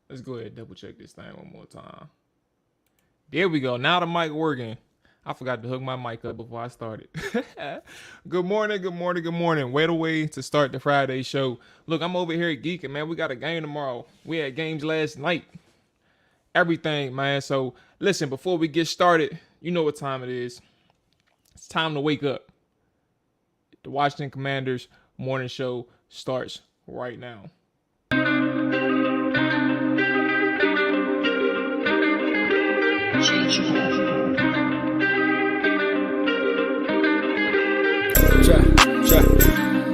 Let's go ahead and double check this thing one more time. There we go. Now the mic working. I forgot to hook my mic up before I started. Good morning, good morning, good morning. Wait a way to start the Friday show. Look, I'm over here geeking, man. We got a game tomorrow. We had games last night. Everything, man. So listen, before we get started, you know what time it is. It's time to wake up. The Washington Commanders morning show starts right now.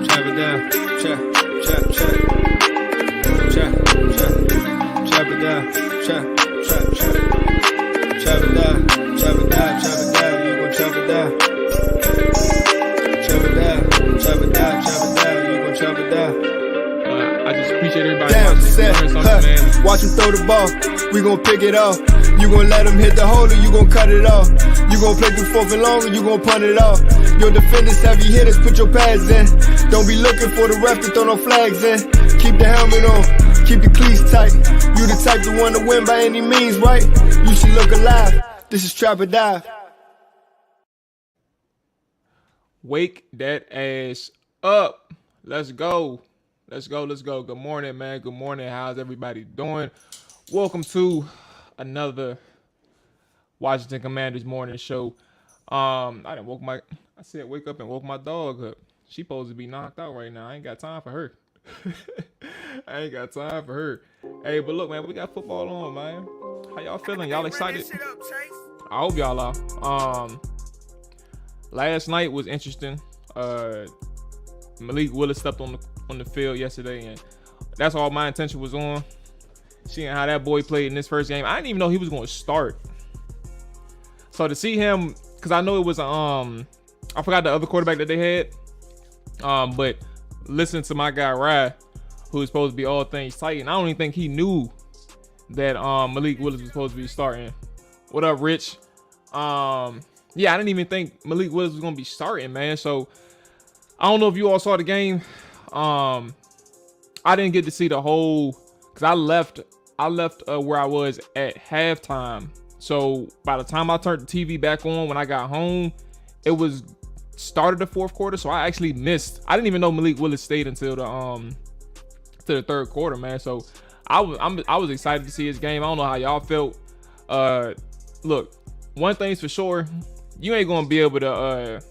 Chop it down, chop it down, chop it down, you gon' chop it down. Chop it down, you gon' chop it down. I just appreciate everybody Down, watching. set, Man. Watch him throw the ball, we gon' pick it off. You gon' let him hit the hole or you gon' cut it off. You gon' play through fourth and long or you gon' punt it off. Your defenders, heavy hitters, put your pads in. Don't be looking for the ref to throw no flags in. Keep the helmet on, keep the cleats tight. You the type to want to win by any means, right? You should look alive, this is Trap or Dive. Wake that ass up. Let's go. Let's go. Good morning, man. Good morning. How's everybody doing? Welcome to another Washington Commanders morning show. I said wake up and woke my dog up. She supposed to be knocked out right now. I ain't got time for her. Hey, but look, man, we got football on, man. How y'all feeling? Y'all excited? I hope y'all are. Last night was interesting. Malik Willis stepped on the field yesterday, and that's all my intention was on. Seeing how that boy played in this first game. I didn't even know he was going to start. So to see him, because I know it was I forgot the other quarterback that they had. But listen to my guy Rye, who is supposed to be all things Titan. I don't even think he knew that Malik Willis was supposed to be starting. What up, Rich? Yeah, I didn't even think Malik Willis was gonna be starting, man. So I don't know if you all saw the game. I didn't get to see the whole, because I left where I was at halftime. So by the time I turned the TV back on when I got home, it was started the fourth quarter. So I actually missed. I didn't even know Malik Willis stayed until the third quarter, man. So I was excited to see his game. I don't know how y'all felt. Look, one thing's for sure, you ain't gonna be able to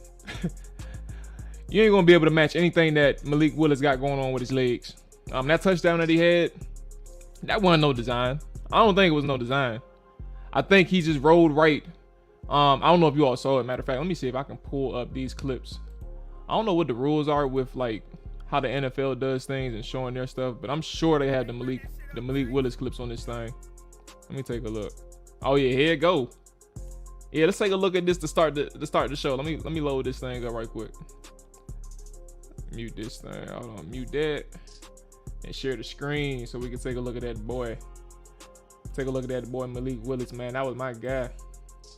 match anything that Malik Willis got going on with his legs. That touchdown that he had, that wasn't no design. I don't think it was no design. I think he just rolled right. I don't know if you all saw it. Matter of fact, let me see if I can pull up these clips. I don't know what the rules are with like how the NFL does things and showing their stuff, but I'm sure they had the Malik Willis clips on this thing. Let me take a look. Oh yeah, here it go. Yeah, let's take a look at this to start the show. Let me load this thing up right quick. Mute this thing. Hold on, mute that, and share the screen so we can take a look at that boy. Take a look at that boy Malik Willis, man. That was my guy.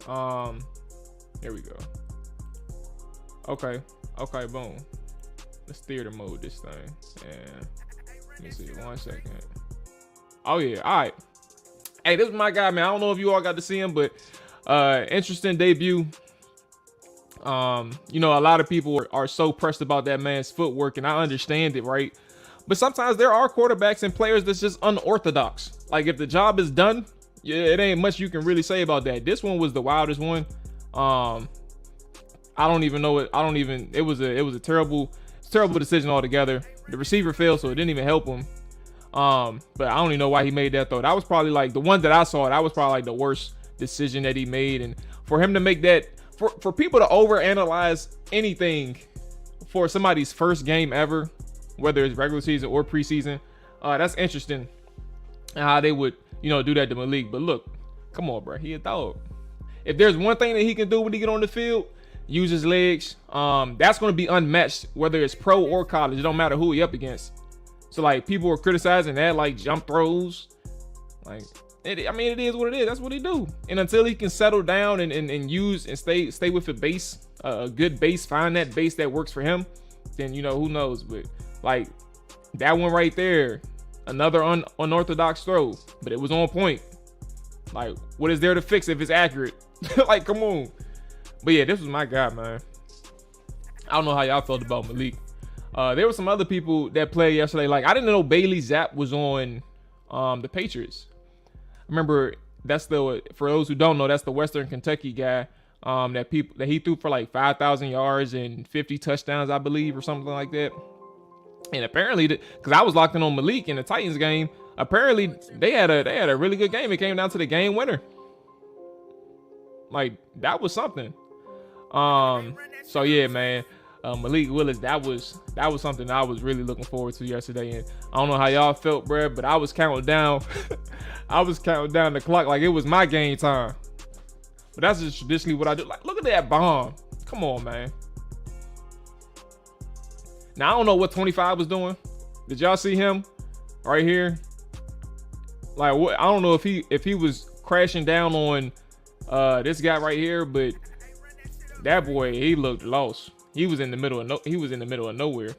There we go. Okay, boom. Let's theater mode this thing. And let me see, 1 second. Oh yeah, all right. Hey, this is my guy, man. I don't know if you all got to see him, but interesting debut. You know, a lot of people are so pressed about that man's footwork, and I understand it, right? But sometimes there are quarterbacks and players that's just unorthodox. Like if the job is done, yeah, it ain't much you can really say about that. This one was the wildest one. I don't even know it. It was a terrible decision altogether. The receiver failed, so it didn't even help him. But I don't even know why he made that throw. That was probably like the one that I saw. That was probably like the worst decision that he made. And for him to make that, for people to overanalyze anything for somebody's first game ever, whether it's regular season or preseason, that's interesting. And how they would, do that to Malik. But look, come on, bro. He a dog. If there's one thing that he can do when he get on the field, use his legs. That's going to be unmatched, whether it's pro or college. It don't matter who he up against. So, like, people are criticizing that, like, jump throws. Like, it is what it is. That's what he do. And until he can settle down and use and stay with the base, a good base, find that base that works for him, then, who knows. But, like, that one right there, Another unorthodox throw, but it was on point. Like, what is there to fix if it's accurate? Like, come on. But yeah, this was my guy, man. I don't know how y'all felt about Malik. There were some other people that played yesterday. Like, I didn't know Bailey Zapp was on the Patriots. Remember, that's for those who don't know, that's the Western Kentucky guy that he threw for like 5,000 yards and 50 touchdowns, I believe, or something like that. And apparently, because I was locked in on Malik in the Titans game, apparently they had a really good game. It came down to the game winner. Like, that was something. So yeah, man. Malik Willis, that was something that I was really looking forward to yesterday. And I don't know how y'all felt, bruh, but I was counting down. I was counting down the clock like it was my game time. But that's just traditionally what I do. Like, look at that bomb. Come on, man. Now, I don't know what 25 was doing. Did y'all see him right here? Like, what? I don't know if he was crashing down on this guy right here, but that boy, he looked lost. He was in the middle of nowhere.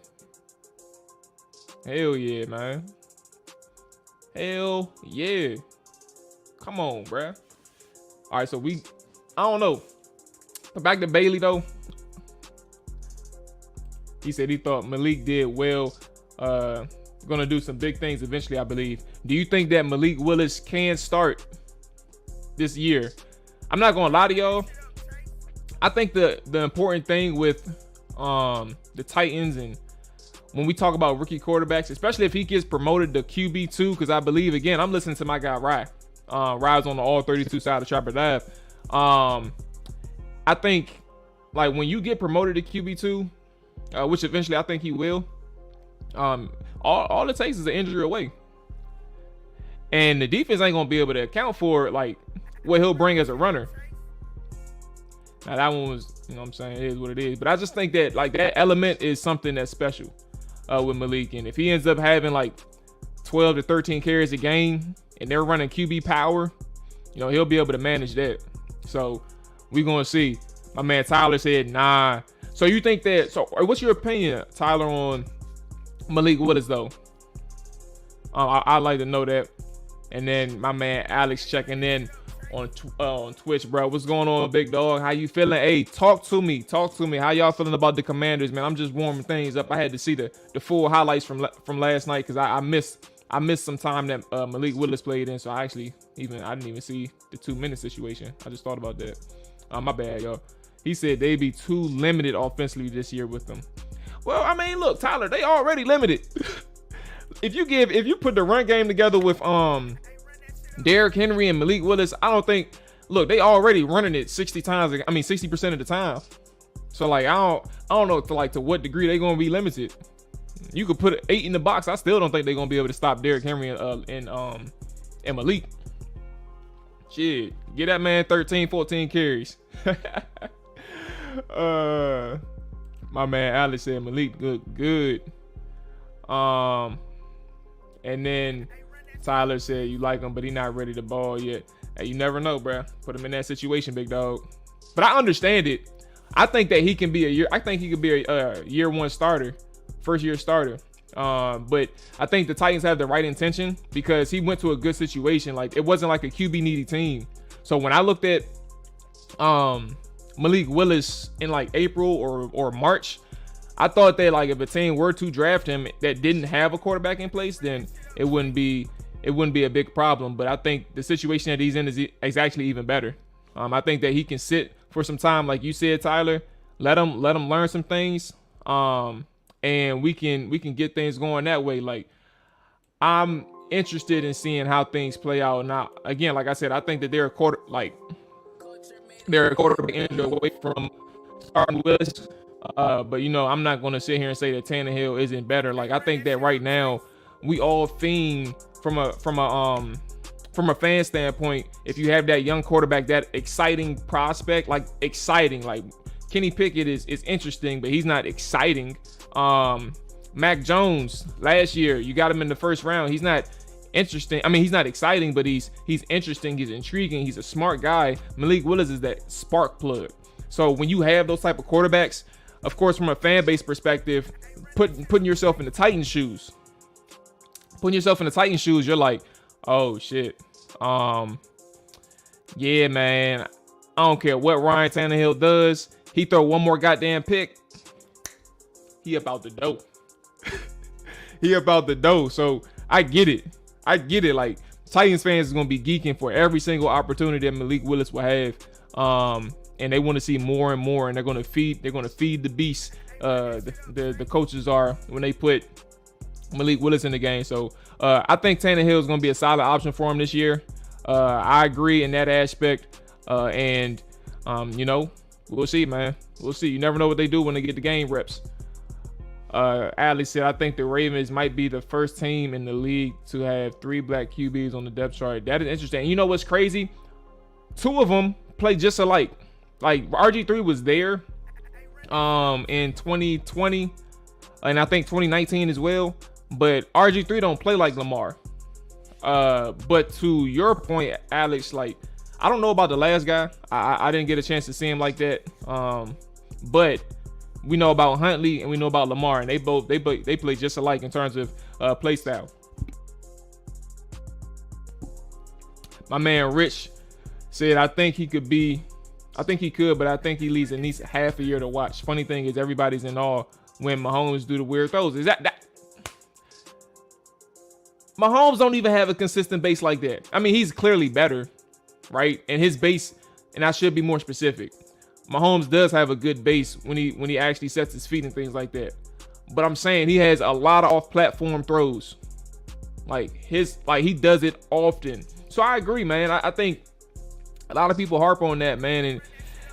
Hell yeah, man. Hell yeah. Come on, bruh. All right, so I don't know. But back to Bailey though. He said he thought Malik did well. Gonna do some big things eventually, I believe. Do you think that Malik Willis can start this year? I'm not gonna lie to y'all. I think the important thing with the Titans, and when we talk about rookie quarterbacks, especially if he gets promoted to QB2, because I believe, again, I'm listening to my guy Rye. Rye's on the all 32 side of Trapper Live. I think, like, when you get promoted to QB2, which eventually I think he will, all it takes is an injury away. And the defense ain't going to be able to account for, like, what he'll bring as a runner. Now, that one was, you know what I'm saying, it is what it is. But I just think that, like, that element is something that's special with Malik. And if he ends up having, like, 12 to 13 carries a game and they're running QB power, you know, he'll be able to manage that. So we're going to see. My man Tyler said, nah. So you think that, so what's your opinion, Tyler, on Malik Willis, though? I'd like to know that. And then my man Alex checking in on Twitch, bro. What's going on, big dog? How you feeling? Hey, talk to me. How y'all feeling about the Commanders, man? I'm just warming things up. I had to see the full highlights from last night because I missed some time that Malik Willis played in. So I didn't even see the 2-minute situation. I just thought about that. My bad, y'all. He said they'd be too limited offensively this year with them. Well, I mean, look, Tyler, they already limited. If you put the run game together with Derrick Henry and Malik Willis, I don't think, look, they already running it 60% of the time. So, like, I don't know to what degree they're gonna be limited. You could put 8 in the box. I still don't think they're gonna be able to stop Derrick Henry and Malik. Shit, get that man 13, 14 carries. My man Alex said Malik good. And then Tyler said you like him, but he not ready to ball yet. Hey, you never know, bruh. Put him in that situation, big dog. But I understand it. I think that he can be a year one starter, first year starter. But I think the Titans have the right intention because he went to a good situation. Like, it wasn't like a QB needy team. So when I looked at Malik Willis in like April or March, I thought that, like, if a team were to draft him that didn't have a quarterback in place, then it wouldn't be a big problem. But I think the situation that he's in is actually even better. I think that he can sit for some time, like you said, Tyler. Let him learn some things, and we can get things going that way. Like, I'm interested in seeing how things play out. Now, again, like I said, I think that they're a quarterback injury away from starting Willis. But, you know, I'm not going to sit here and say that Tannehill isn't better. Like, I think that right now we all fiend from a fan standpoint. If you have that young quarterback, that exciting prospect, like Kenny Pickett is interesting, but he's not exciting. Mac Jones last year, you got him in the first round. He's not interesting. I mean, he's not exciting, but he's interesting. He's intriguing. He's a smart guy. Malik Willis is that spark plug. So when you have those type of quarterbacks, of course, from a fan base perspective, putting yourself in the Titans' shoes, putting yourself in the Titans shoes, you're like, oh shit. Yeah, man. I don't care what Ryan Tannehill does. He throw one more goddamn pick. He about the dough. He about the dough. So I get it. Like, Titans fans is gonna be geeking for every single opportunity that Malik Willis will have. And they want to see more and more, and they're gonna feed the beast. The coaches are when they put Malik Willis in the game. So I think Tannehill is gonna be a solid option for him this year. I agree in that aspect. And we'll see, man. We'll see. You never know what they do when they get the game reps. Adley said, I think the Ravens might be the first team in the league to have 3 black QBs on the depth chart. That is interesting. And you know what's crazy? 2 of them play just alike. Like, RG3 was there in 2020 and I think 2019 as well. But RG3 don't play like Lamar. But to your point, Alex, like, I don't know about the last guy. I didn't get a chance to see him like that. But we know about Huntley and we know about Lamar, and they play just alike in terms of play style. My man Rich said, I think he could, but I think he leaves at least half a year to watch. Funny thing is, everybody's in awe when Mahomes do the weird throws. Is that Mahomes don't even have a consistent base like that. I mean, he's clearly better, right? And his base, and I should be more specific, Mahomes does have a good base when he actually sets his feet and things like that. But I'm saying he has a lot of off-platform throws. Like he does it often. So I agree, man. I think a lot of people harp on that, man.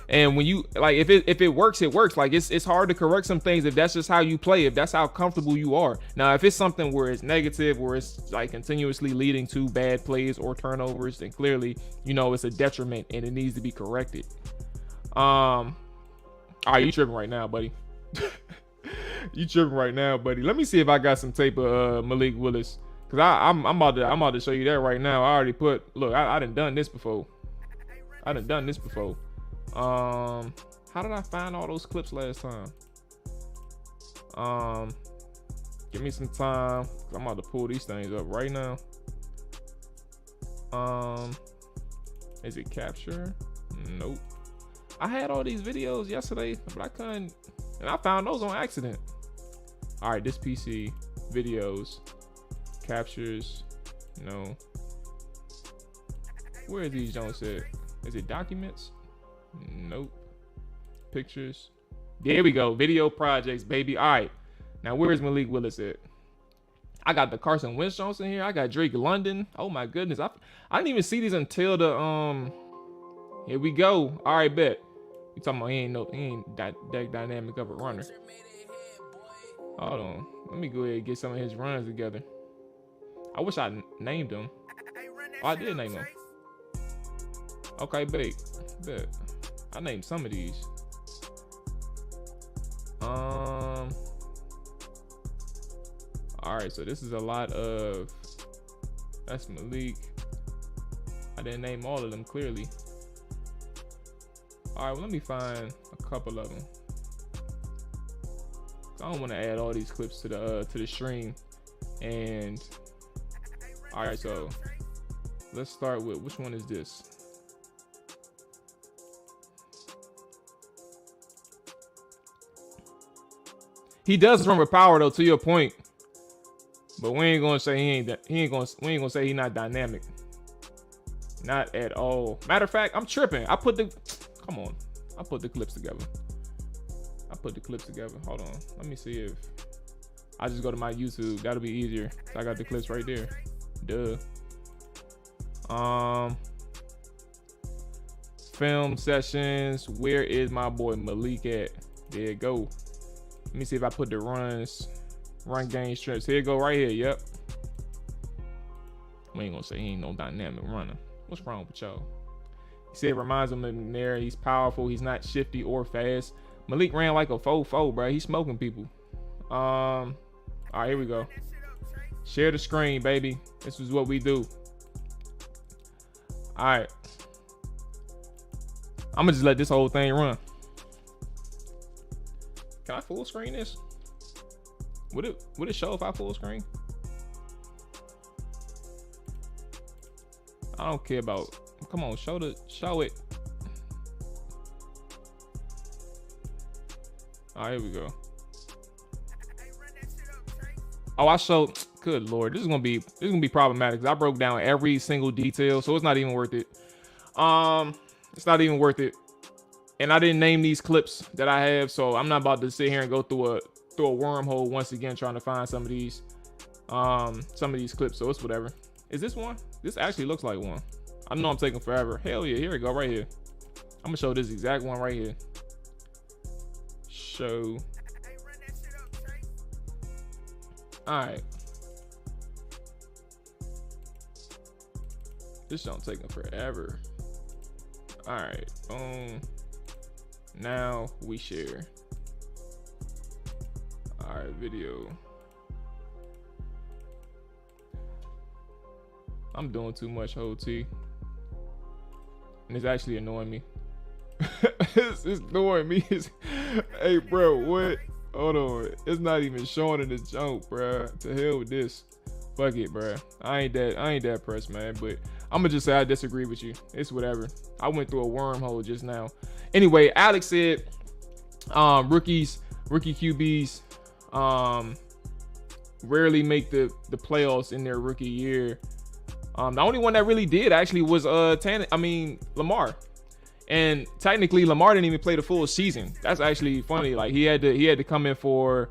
And when you, like, if it works, it works. Like, it's hard to correct some things if that's just how you play, if that's how comfortable you are. Now, if it's something where it's negative, where it's like continuously leading to bad plays or turnovers, then clearly, it's a detriment and it needs to be corrected. All right, you tripping right now, buddy. You tripping right now, buddy. Let me see if I got some tape of Malik Willis, cause I'm about to show you that right now. I already look, I done this before. How did I find all those clips last time? Give me some time. I'm about to pull these things up right now. Is it capture? Nope. I had all these videos yesterday, but I couldn't, and I found those on accident. All right, this PC videos, captures, where are these Jones at? Is it documents? Nope. Pictures. There we go. Video projects, baby. All right. Now, where's Malik Willis at? I got the Carson Wentz Jones in here. I got Drake London. Oh my goodness. I didn't even see these until the here we go. All right, bet. You talking about he ain't that dynamic of a runner. Hold on. Let me go ahead and get some of his runs together. I wish I named him. Oh, I did name him. Okay, bet. I named some of these. All right, so this is a lot of, that's Malik. I didn't name all of them clearly. All right, well, let me find a couple of them. I don't want to add all these clips to the stream. And all right, so let's start with, which one is this? He does run with power though, to your point. But we ain't gonna say we ain't gonna say he's not dynamic. Not at all. Matter of fact, I'm tripping. I put the clips together. Hold on. Let me see if I just go to my YouTube. That'll be easier. So I got the clips right there. Duh. Film sessions. Where is my boy Malik at? There you go. Let me see if I put the run game strips. Here you go, right here. Yep. We ain't gonna say he ain't no dynamic runner. What's wrong with y'all? He said it reminds him of McNair. He's powerful. He's not shifty or fast. Malik ran like a 4-4, bro. He's smoking people. All right, here we go. Share the screen, baby. This is what we do. All right. I'm gonna just let this whole thing run. Can I full screen this? Would it show if I full screen? I don't care about. Come on, show it. All right, here we go. Oh, I showed. Good Lord, this is gonna be problematic. 'Cause I broke down every single detail, so it's not even worth it. It's not even worth it. And I didn't name these clips that I have, so I'm not about to sit here and go through a wormhole once again trying to find some of these clips. So it's whatever. Is this one? This actually looks like one. I know I'm taking forever. Hell yeah, here we go, right here. I'm gonna show this exact one right here. Show. All right. This don't taking forever. All right. Boom. Now we share. All right, video. I'm doing too much, whole T. And it's actually annoying me. it's annoying me. Hey, bro, what? Hold on. It's not even showing in the jump, bro. To hell with this. Fuck it, bro. I ain't that pressed, man. But I'm gonna just say I disagree with you. It's whatever. I went through a wormhole just now. Anyway, Alex said, rookie QBs, rarely make the playoffs in their rookie year. The only one that really did actually was Lamar. And technically Lamar didn't even play the full season. That's actually funny. Like he had to come in for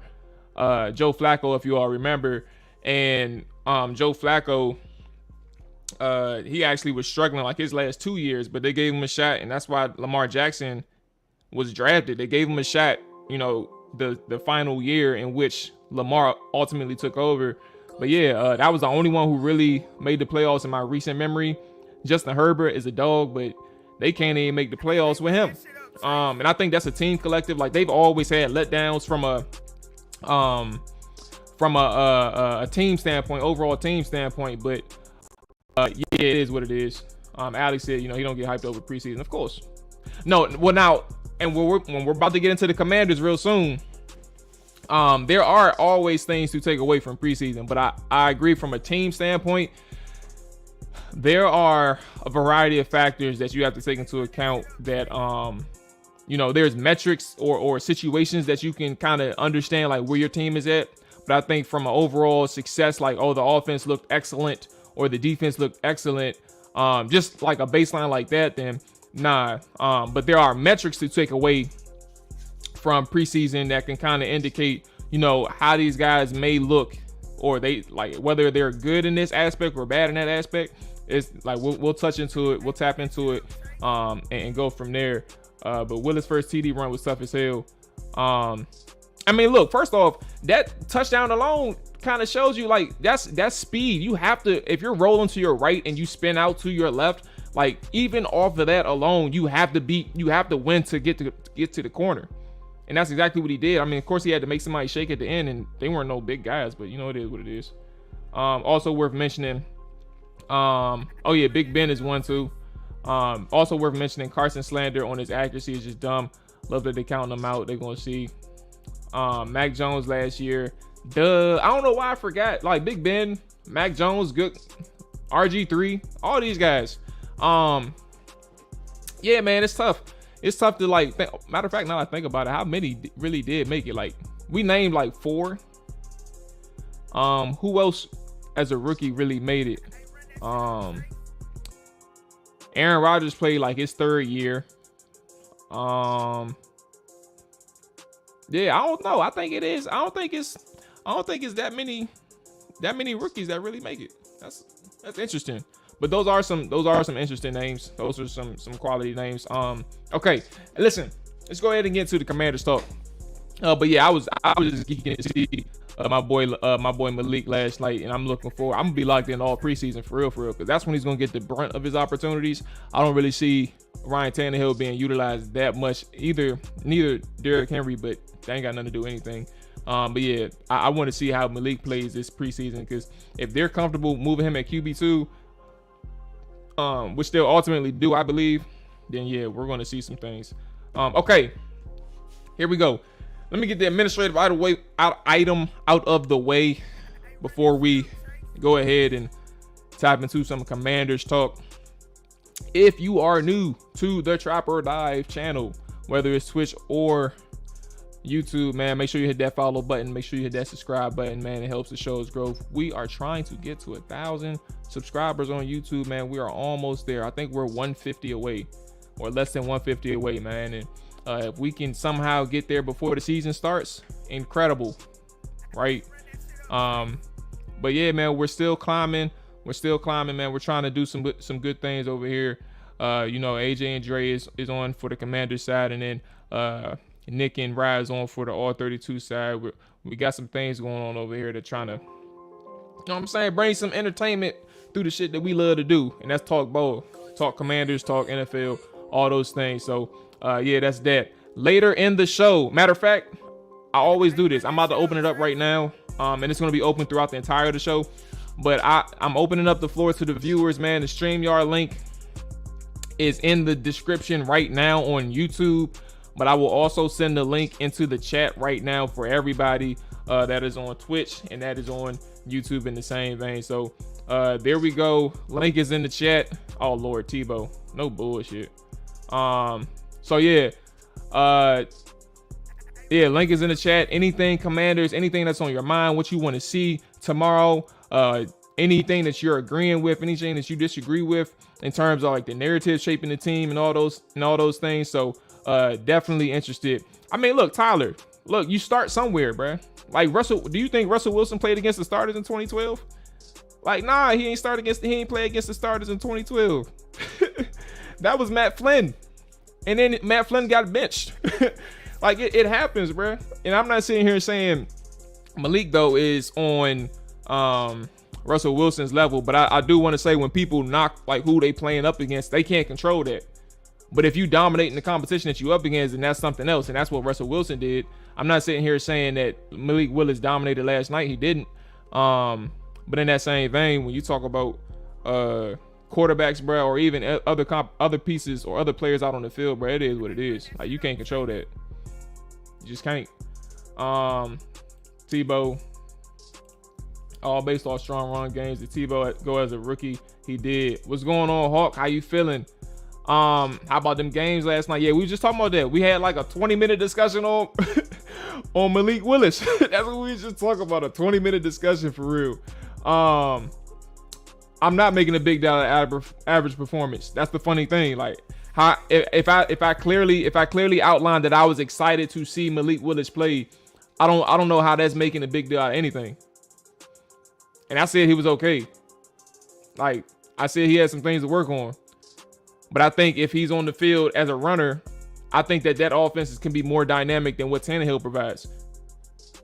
Joe Flacco, if you all remember. And Joe Flacco, he actually was struggling like his last 2 years, but they gave him a shot, and that's why Lamar Jackson was drafted. They gave him a shot, you know, the final year in which Lamar ultimately took over. But yeah, that was the only one who really made the playoffs in my recent memory. Justin Herbert is a dog, but they can't even make the playoffs with him. And I think that's a team collective. Like they've always had letdowns from a team standpoint, overall team standpoint. But yeah, it is what it is. Alex said, you know, he don't get hyped over preseason, of course. No, well now, and when we're about to get into the Commanders real soon. There are always things to take away from preseason, but I agree from a team standpoint. There are a variety of factors that you have to take into account that, you know, there's metrics or situations that you can kind of understand like where your team is at. But I think from an overall success, like, oh, the offense looked excellent or the defense looked excellent, just like a baseline like that, then nah. But there are metrics to take away from preseason that can kind of indicate, you know, how these guys may look, or they like whether they're good in this aspect or bad in that aspect. It's like we'll touch into it, we'll tap into it, and go from there. But Willis' first TD run was tough as hell. I mean, look, first off, that touchdown alone kind of shows you like that's speed. You have to, if you're rolling to your right and you spin out to your left, like even off of that alone, you have to win to get to the corner. And that's exactly what he did. I mean, of course, he had to make somebody shake at the end, and they weren't no big guys, but you know, it is what it is. Also worth mentioning, oh yeah, Big Ben is one too. Also worth mentioning, Carson slander on his accuracy is just dumb. Love that they counting him out. They're gonna see. Mac Jones last year. I don't know why I forgot. Like Big Ben, Mac Jones, good. RG3, all these guys. Yeah, man, it's tough. It's tough to like matter of fact, now I think about it, how many really did make it? Like we named like 4. Who else as a rookie really made it? Aaron Rodgers played like his 3rd year. Yeah, I don't know. I think it is. I don't think it's that many rookies that really make it. That's interesting. But those are some interesting names. Those are some quality names. Okay, listen, let's go ahead and get into the Commanders talk. But yeah, I was just geeking to see my boy Malik last night, and I'm looking forward. I'm gonna be locked in all preseason for real, because that's when he's gonna get the brunt of his opportunities. I don't really see Ryan Tannehill being utilized that much either. Neither Derrick Henry, but they ain't got nothing to do anything. But yeah, I want to see how Malik plays this preseason, because if they're comfortable moving him at QB2, which they'll ultimately do, I believe, then yeah, we're going to see some things. Okay, here we go. Let me get the administrative item out of the way before we go ahead and tap into some Commanders talk. if you are new to the Trap or Dive channel, whether it's Twitch or YouTube, man, make sure you hit that follow button. Make sure you hit that subscribe button, man. It helps the show's growth. We are trying to get to 1,000 subscribers on YouTube, man. We are almost there. I think we're 150 away, or less than 150 away, man. And if we can somehow get there before the season starts, incredible, right? But yeah, man, we're still climbing. We're still climbing, man. We're trying to do some good things over here. You know, AJ and Dre is on for the Commanders side, and then Nick and Rise on for the All 32 side. We got some things going on over here to trying to, you know what I'm saying, bring some entertainment through the shit that we love to do, and that's talk ball, talk Commanders, talk NFL, all those things. So yeah, that's that. Later in the show, matter of fact, I always do this. I'm about to open it up right now, and it's going to be open throughout the entire of the show. But I'm opening up the floor to the viewers, man. The StreamYard link is in the description right now on YouTube. But I will also send the link into the chat right now for everybody that is on Twitch and that is on YouTube in the same vein. So there we go. Link is in the chat. Oh, Lord, Tebow. No bullshit. So yeah. Yeah, link is in the chat. Anything Commanders, anything that's on your mind, what you want to see tomorrow, anything that you're agreeing with, anything that you disagree with in terms of like the narrative shaping the team and all those things. So definitely interested. I mean, look, Tyler, look, you start somewhere, bruh. Like Russell, do you think Russell Wilson played against the starters in 2012? Like, nah, he ain't play against the starters in 2012. That was Matt Flynn. And then Matt Flynn got benched. Like it happens, bruh. And I'm not sitting here saying Malik though is on Russell Wilson's level, but I do want to say when people knock like who they playing up against, they can't control that. But if you dominate in the competition that you up against, then that's something else, and that's what Russell Wilson did. I'm not sitting here saying that Malik Willis dominated last night. He didn't. But in that same vein, when you talk about quarterbacks, bro, or even other pieces or other players out on the field, bro, it is what it is. Like you can't control that. You just can't. Tebow, all based off strong run games. Did Tebow go as a rookie? He did. What's going on, Hawk? How you feeling? How about them games last night? Yeah, we were just talking about that. We had like a 20-minute discussion on on Malik Willis. That's what we just talking about, a 20-minute discussion for real. I'm not making a big deal out of average performance. That's the funny thing. Like how if I clearly outlined that I was excited to see Malik Willis play, I don't know how that's making a big deal out of anything. And I said he was okay. Like I said he had some things to work on. But I think if he's on the field as a runner, I think that offense can be more dynamic than what Tannehill provides,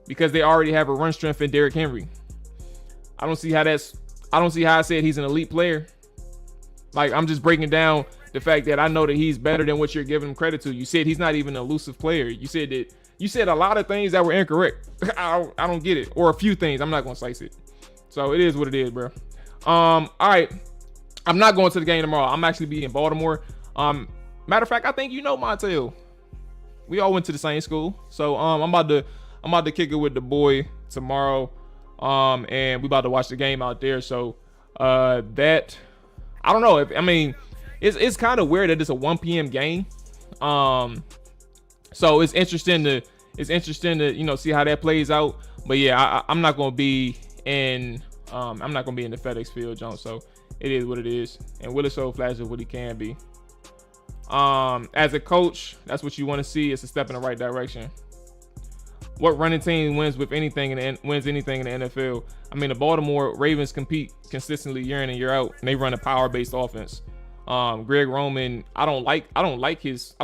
because they already have a run strength in Derrick Henry. I don't see how I said he's an elite player. Like I'm just breaking down the fact that I know that he's better than what you're giving him credit to. You said he's not even an elusive player. You said a lot of things that were incorrect. I don't get it, or a few things. I'm not gonna slice it. So it is what it is, bro. All right. I'm not going to the game tomorrow. I'm actually be in Baltimore. Matter of fact, I think you know Montel. We all went to the same school. So I'm about to kick it with the boy tomorrow. And we about to watch the game out there. So that I don't know. It's kind of weird that it's a 1 p.m. game. So it's interesting to see how that plays out. But yeah, I'm not gonna be in the FedEx Field, John. So it is what it is. And Willis so flashes what he can be. As a coach, that's what you want to see. It's a step in the right direction. What running team wins anything in the NFL? I mean, the Baltimore Ravens compete consistently year in and year out, and they run a power-based offense. Greg Roman, I don't like his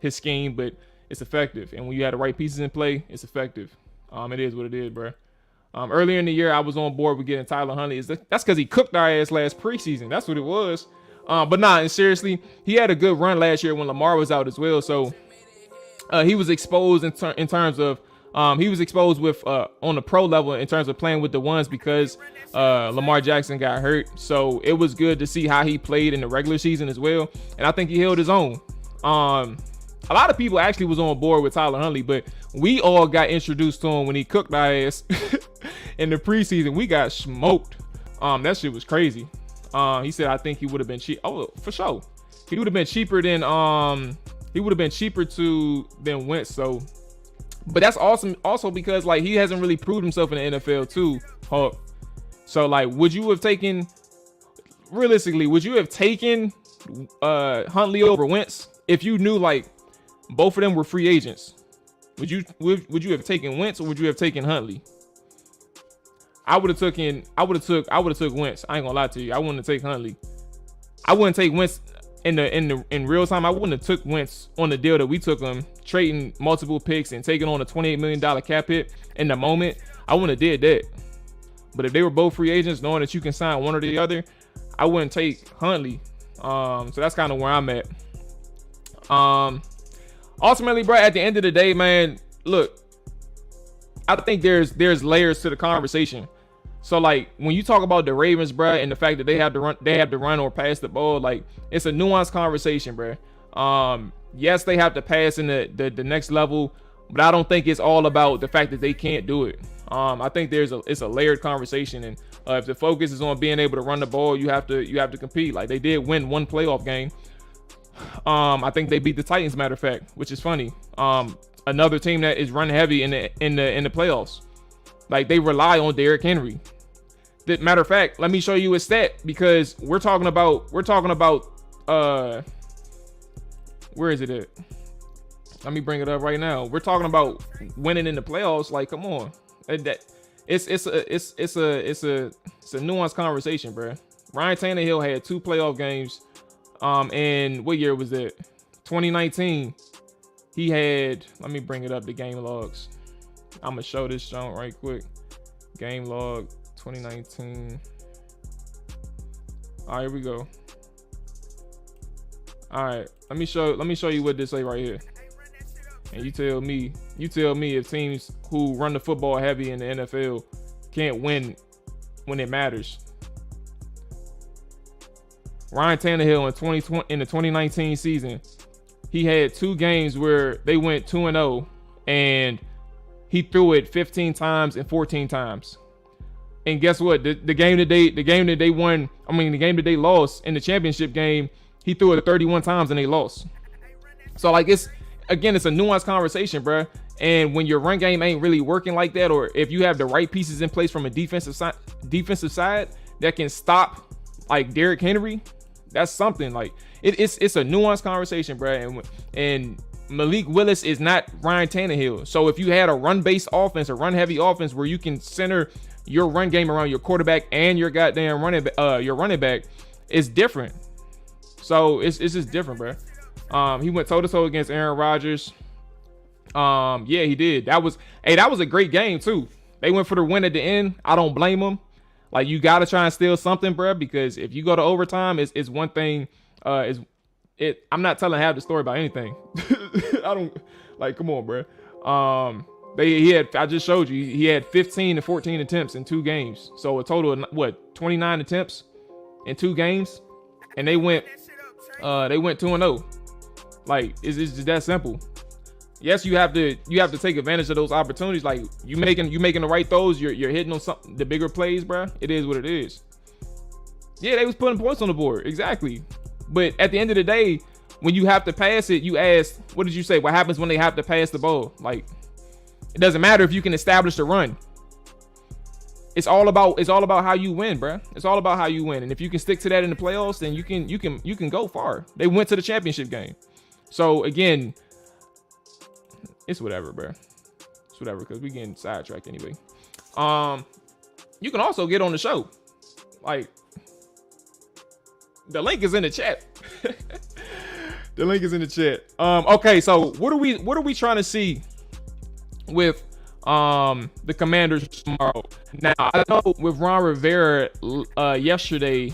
scheme, but it's effective. And when you have the right pieces in play, it's effective. It is what it is, bro. Earlier in the year, I was on board with getting Tyler Huntley. That's because he cooked our ass last preseason. That's what it was. But nah, and seriously, he had a good run last year when Lamar was out as well. So he was exposed in terms of he was exposed with on the pro level in terms of playing with the ones because Lamar Jackson got hurt. So it was good to see how he played in the regular season as well. And I think he held his own. A lot of people actually was on board with Tyler Huntley, but we all got introduced to him when he cooked our ass in the preseason. We got smoked. That shit was crazy. He said I think he would have been cheap. Oh, for sure. He would have been cheaper than he would have been cheaper than Wentz. So, but that's awesome also because like he hasn't really proved himself in the NFL too. So like, would you have taken Huntley over Wentz if you knew like both of them were free agents? Would you have taken Wentz or would you have taken Huntley? I would have took Wentz. I ain't gonna lie to you. I wouldn't have taken Huntley. I wouldn't take Wentz in real time. I wouldn't have took Wentz on the deal that we took him, trading multiple picks and taking on a $28 million cap hit in the moment. I wouldn't have did that. But if they were both free agents, knowing that you can sign one or the other, I wouldn't take Huntley. So that's kind of where I'm at. Ultimately, bro, at the end of the day, man, look, I think there's layers to the conversation. So like when you talk about the Ravens, bro, and the fact that they have to run or pass the ball, like it's a nuanced conversation, bro. Yes, they have to pass in the next level, but I don't think it's all about the fact that they can't do it. I think it's a layered conversation, and if the focus is on being able to run the ball, you have to compete. Like they did win one playoff game. I think they beat the Titans, matter of fact, which is funny. Another team that is run heavy in the playoffs. Like they rely on Derrick Henry. Matter of fact, let me show you a stat because we're talking about where is it at? Let me bring it up right now. We're talking about winning in the playoffs. Like, come on, it's a nuanced conversation, bro. Ryan Tannehill had 2 playoff games. And what year was it? 2019. He had. Let me bring it up. The game logs. I'm gonna show this joint right quick. Game log 2019. All right, here we go. All right, let me show you what this say right here. And you tell me if teams who run the football heavy in the NFL can't win when it matters. Ryan Tannehill in the 2019 season, he had 2 games where they went 2-0 and he threw it 15 times and 14 times. And guess what? The game that they won, the game that they lost in the championship game, he threw it 31 times and they lost. So like it's a nuanced conversation, bro. And when your run game ain't really working like that, or if you have the right pieces in place from a defensive side that can stop like Derrick Henry, that's something. Like it's a nuanced conversation, bro. And Malik Willis is not Ryan Tannehill. So if you had a run-based offense, a run-heavy offense where you can center your run game around your quarterback and your goddamn your running back, it's different. So it's just different, bro. He went toe-to-toe against Aaron Rodgers. Yeah, he did. That was a great game too. They went for the win at the end. I don't blame them. Like you gotta try and steal something, bro, because if you go to overtime, it's one thing. I'm not telling half the story about anything. I don't like. Come on, bro. I just showed you. He had 15 to 14 attempts in 2 games, so a total of 29 attempts in 2 games, and they went 2-0. Like it's just that simple. Yes, you have to take advantage of those opportunities. Like you making the right throws, you're hitting on something, the bigger plays, bro. It is what it is. Yeah, they was putting points on the board, exactly. But at the end of the day, when you have to pass it, you ask, what did you say? What happens when they have to pass the ball? Like it doesn't matter if you can establish the run. It's all about how you win, bro. It's all about how you win, and if you can stick to that in the playoffs, then you can go far. They went to the championship game. So again, it's whatever, bro. It's whatever because we getting sidetracked anyway. You can also get on the show. Like the link is in the chat. The link is in the chat. Okay, so what are we trying to see with the Commanders tomorrow? Now I know with Ron Rivera yesterday.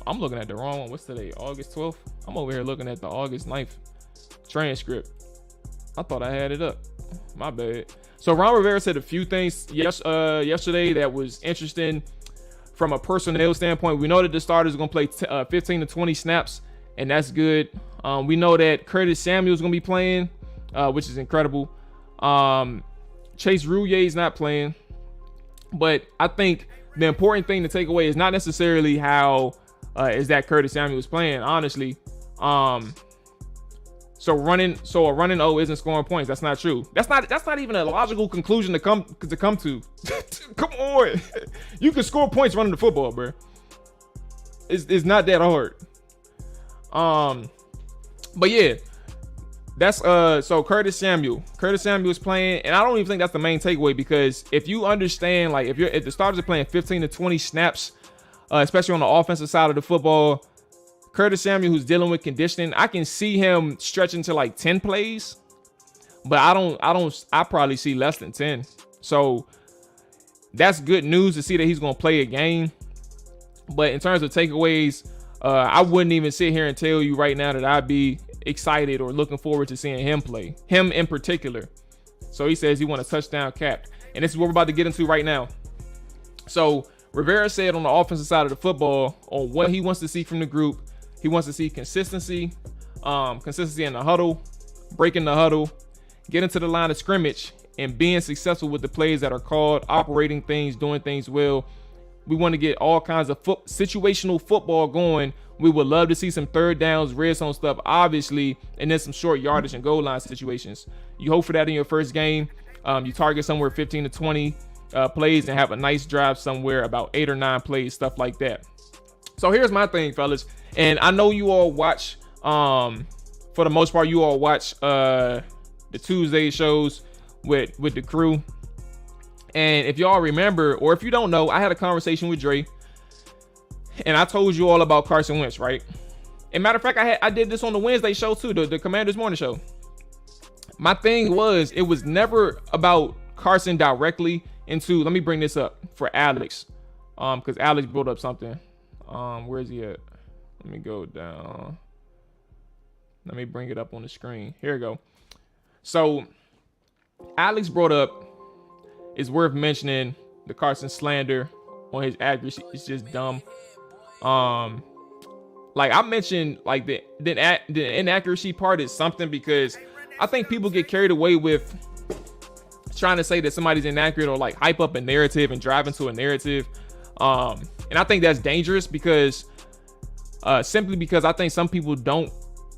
I'm looking at the wrong one. What's today? August 12th. I'm over here looking at the August 9th transcript. I thought I had it up. My bad. So Ron Rivera said a few things yesterday that was interesting from a personnel standpoint. We know that the starters are going to play 15 to 20 snaps, and that's good. We know that Curtis Samuel is going to be playing, which is incredible. Chase Rouillet is not playing, but I think the important thing to take away is not necessarily how is that Curtis Samuel is playing, honestly. So a running O isn't scoring points. That's not true. That's not even a logical conclusion to come to. Come on. You can score points running the football, bro. It's not that hard. But yeah, that's so Curtis Samuel is playing, and I don't even think that's the main takeaway, because if you understand, like, if the starters are playing 15 to 20 snaps, especially on the offensive side of the football, Curtis Samuel, who's dealing with conditioning, I can see him stretching to like 10 plays, but I probably see less than 10. So that's good news to see that he's going to play a game. But in terms of takeaways, I wouldn't even sit here and tell you right now that I'd be excited or looking forward to seeing him play, him in particular. So he says he wants a touchdown capped, and this is what we're about to get into right now. So Rivera said on the offensive side of the football on what he wants to see from the group. He wants to see consistency in the huddle, breaking the huddle, getting to the line of scrimmage, and being successful with the plays that are called, operating things, doing things well. We want to get all kinds of situational football going. We would love to see some third downs, red zone stuff, obviously, and then some short yardage and goal line situations. You hope for that in your first game. You target somewhere 15 to 20 plays and have a nice drive somewhere about 8 or 9 plays, stuff like that. So here's my thing, fellas. And I know you all watch, for the most part, you all watch the Tuesday shows with the crew. And if y'all remember, or if you don't know, I had a conversation with Dre, and I told you all about Carson Wentz, right? And matter of fact, I did this on the Wednesday show too, the Commanders Morning Show. My thing was, it was never about Carson directly into, let me bring this up for Alex, because Alex brought up something. Where is he at? Let me go down. Let me bring it up on the screen. Here we go. So Alex brought up, it's worth mentioning, the Carson slander on his accuracy. It's just dumb. Like I mentioned, like the inaccuracy part is something, because I think people get carried away with trying to say that somebody's inaccurate or like hype up a narrative and drive into a narrative. And I think that's dangerous, because simply because I think some people don't,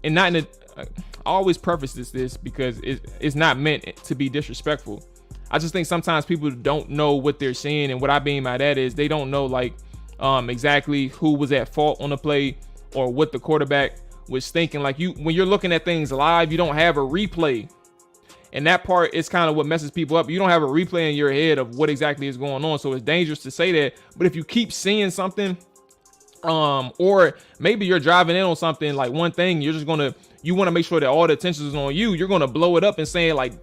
and not in I always preface this because it's not meant to be disrespectful. I just think sometimes people don't know what they're seeing, and what I mean by that is they don't know like exactly who was at fault on the play or what the quarterback was thinking. Like when you're looking at things live, you don't have a replay, and that part is kind of what messes people up. You don't have a replay in your head of what exactly is going on, so it's dangerous to say that. But if you keep seeing something, or maybe you're driving in on something, like one thing, you want to make sure that all the attention is on you. You're going to blow it up and saying like,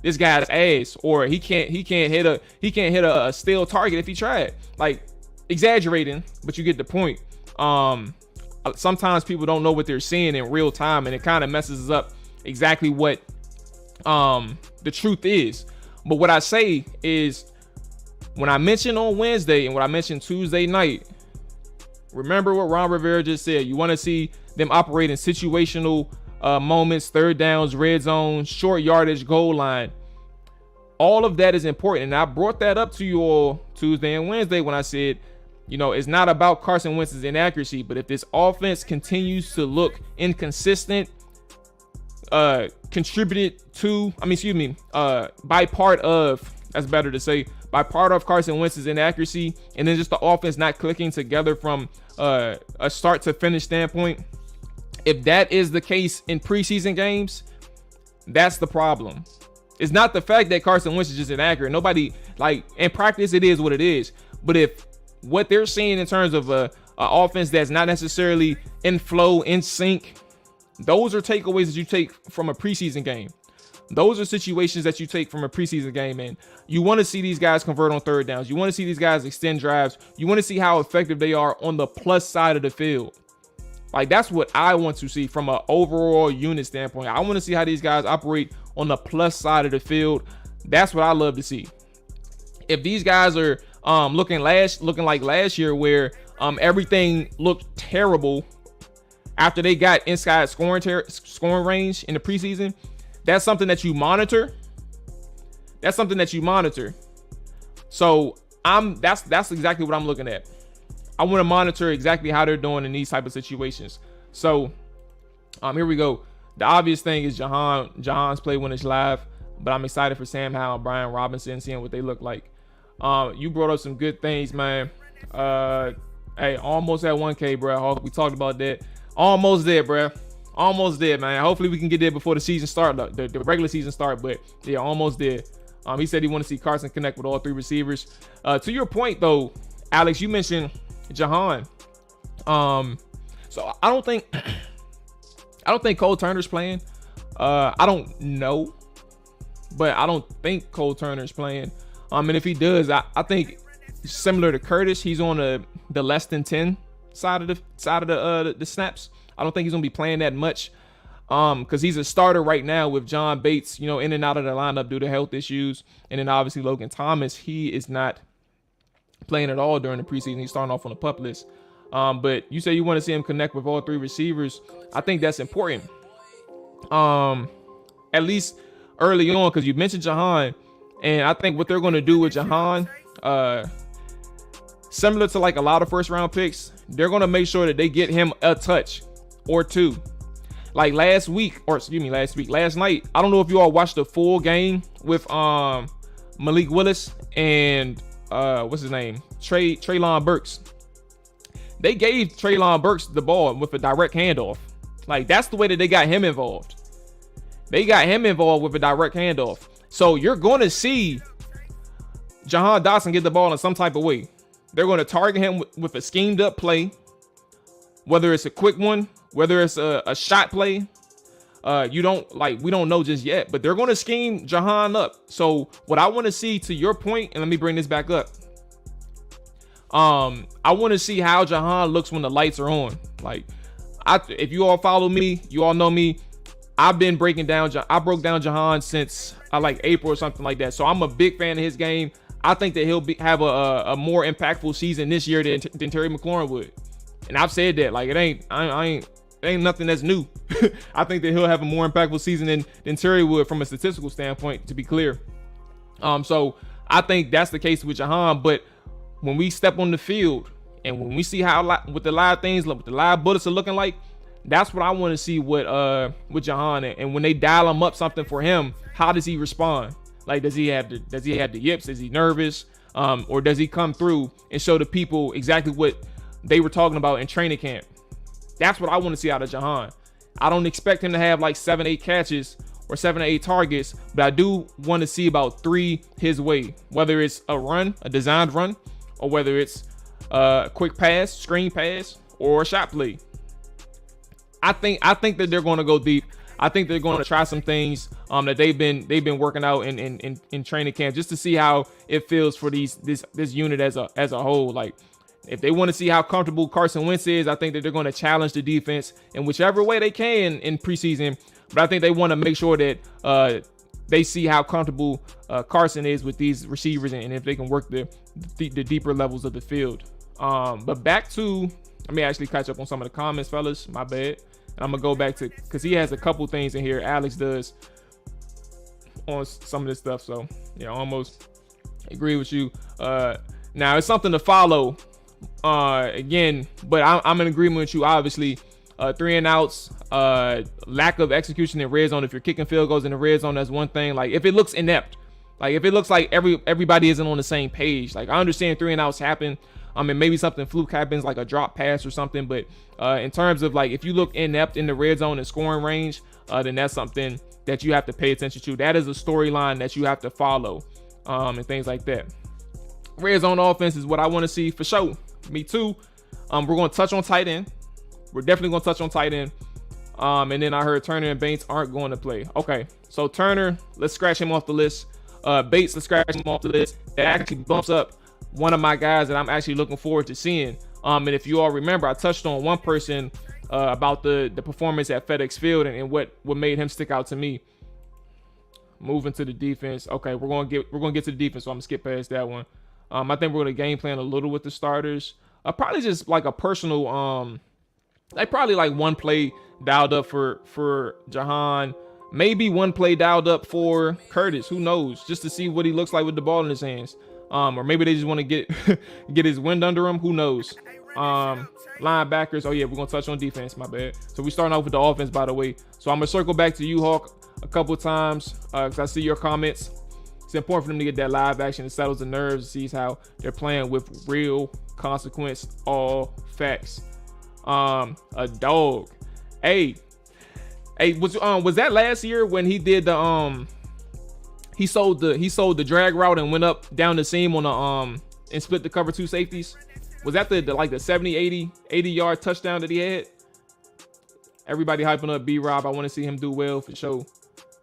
this guy's ass, or he can't hit a stale target if he tried. Like, exaggerating, but you get the point. Sometimes people don't know what they're seeing in real time, and it kind of messes up exactly what the truth is. But what I say is, when I mentioned on Wednesday and what I mentioned Tuesday night, remember what Ron Rivera just said. You want to see them operate in situational moments, third downs, red zone, short yardage, goal line. All of that is important. And I brought that up to you all Tuesday and Wednesday when I said, it's not about Carson Wentz's inaccuracy, but if this offense continues to look inconsistent, contributed to, by part of, that's better to say, by part of Carson Wentz's inaccuracy, and then just the offense not clicking together from a start to finish standpoint. If that is the case in preseason games, that's the problem. It's not the fact that Carson Wentz is just inaccurate. Nobody, like, in practice, it is what it is. But if what they're seeing in terms of a offense that's not necessarily in flow, in sync, those are takeaways that you take from a preseason game. Those are situations that you take from a preseason game, and you want to see these guys convert on third downs. You want to see these guys extend drives. You want to see how effective they are on the plus side of the field. Like, that's what I want to see from an overall unit standpoint. I want to see how these guys operate on the plus side of the field. That's what I love to see. If these guys are looking like last year, where everything looked terrible after they got inside scoring range in the preseason, that's something that you monitor. So That's exactly what I'm looking at. I want to monitor exactly how they're doing in these type of situations. So here we go. The obvious thing is Jahan's play when it's live, but I'm excited for Sam Howell and Brian Robinson, seeing what they look like. You brought up some good things, man. Hey, almost at 1K, bro. We talked about that. Almost there, bro. Almost there, man. Hopefully we can get there before the season start, the regular season start. But yeah, almost there. He said he want to see Carson connect with all 3 receivers. To your point, though, Alex, you mentioned Jahan. So I don't think Cole Turner's playing. I don't know, but I don't think Cole Turner's playing. And if he does, I think similar to Curtis, he's on the less than 10 side of the snaps. I don't think he's gonna be playing that much. Because he's a starter right now with John Bates, in and out of the lineup due to health issues. And then obviously Logan Thomas, he is not playing at all during the preseason. He's starting off on the PUP list. But you say you want to see him connect with all 3 receivers. I think that's important. At least early on, because you mentioned Jahan. And I think what they're going to do with Jahan, similar to like a lot of first round picks, they're going to make sure that they get him a touch or 2. Like last night, I don't know if you all watched the full game with Malik Willis and what's his name? Treylon Burks. They gave Treylon Burks the ball with a direct handoff. Like, that's the way that they got him involved. They got him involved with a direct handoff. So you're going to see Jahan Dotson get the ball in some type of way. They're going to target him with a schemed up play, whether it's a quick one, whether it's a shot play. We don't know just yet, but they're going to scheme Jahan up. So what I want to see, to your point, and let me bring this back up. I want to see how Jahan looks when the lights are on. Like, if you all follow me, you all know me. I broke down Jahan since like April or something like that. So I'm a big fan of his game. I think that he'll have a more impactful season this year than Terry McLaurin would. And I've said that, like, it ain't nothing that's new. I think that he'll have a more impactful season than Terry would from a statistical standpoint, to be clear. So I think that's the case with Jahan. But when we step on the field and when we see how what the live things look, what the live bullets are looking like, that's what I want to see with Jahan. And when they dial him up something for him, how does he respond? Like, does he have the yips? Is he nervous? Or does he come through and show the people exactly what they were talking about in training camp? That's what I want to see out of Jahan. I don't expect him to have like 7-8 catches or 7-8 targets, but I do want to see about 3 his way, whether it's a run, a designed run, or whether it's a quick pass, screen pass, or a shot play. I think that they're going to go deep. I think they're going to try some things that they've been working out in training camp, just to see how it feels for this unit as a whole. Like, if they want to see how comfortable Carson Wentz is, I think that they're going to challenge the defense in whichever way they can in preseason. But I think they want to make sure that they see how comfortable Carson is with these receivers, and if they can work the deeper levels of the field. But back to, let me actually catch up on some of the comments, fellas. My bad. And I'm going to go back to, because he has a couple things in here. Alex does on some of this stuff. So, yeah, almost agree with you. Now, it's something to follow again, but I'm in agreement with you, obviously. 3 and outs, lack of execution in red zone. If you're kicking field goals in the red zone, that's one thing. Like, if it looks inept, like if it looks like everybody isn't on the same page, like, I understand 3 and outs happen. And maybe something fluke happens, like a drop pass or something. But in terms of, like, if you look inept in the red zone and scoring range, then that's something that you have to pay attention to. That is a storyline that you have to follow, and things like that. Red zone offense is what I want to see for sure. Me too. We're going to touch on tight end. We're definitely going to touch on tight end. And then I heard Turner and Bates aren't going to play. Okay, so Turner, let's scratch him off the list. Bates, let's scratch him off the list. That actually bumps up one of my guys that I'm actually looking forward to seeing. And if you all remember, I touched on one person about the performance at FedEx Field and what made him stick out to me. Moving to the defense. Okay, we're gonna get to the defense, so I'm gonna skip past that one. I think we're gonna game plan a little with the starters. Probably just like a personal, probably like one play dialed up for Jahan. Maybe one play dialed up for Curtis. Who knows? Just to see what he looks like with the ball in his hands. Or maybe they just want to get get his wind under him. Who knows? Linebackers. Oh yeah, we're gonna touch on defense. My bad. So we starting off with the offense, by the way. So I'm gonna circle back to you, Hawk, a couple times because I see your comments. It's important for them to get that live action. It settles the nerves, sees how they're playing with real consequence, all facts. A dog. Hey, was that last year when he did the he sold the drag route and went up down the seam on the and split the cover 2 safeties? Was that the like the 70, 80 yard touchdown that he had? Everybody hyping up B-Rob. I want to see him do well for sure.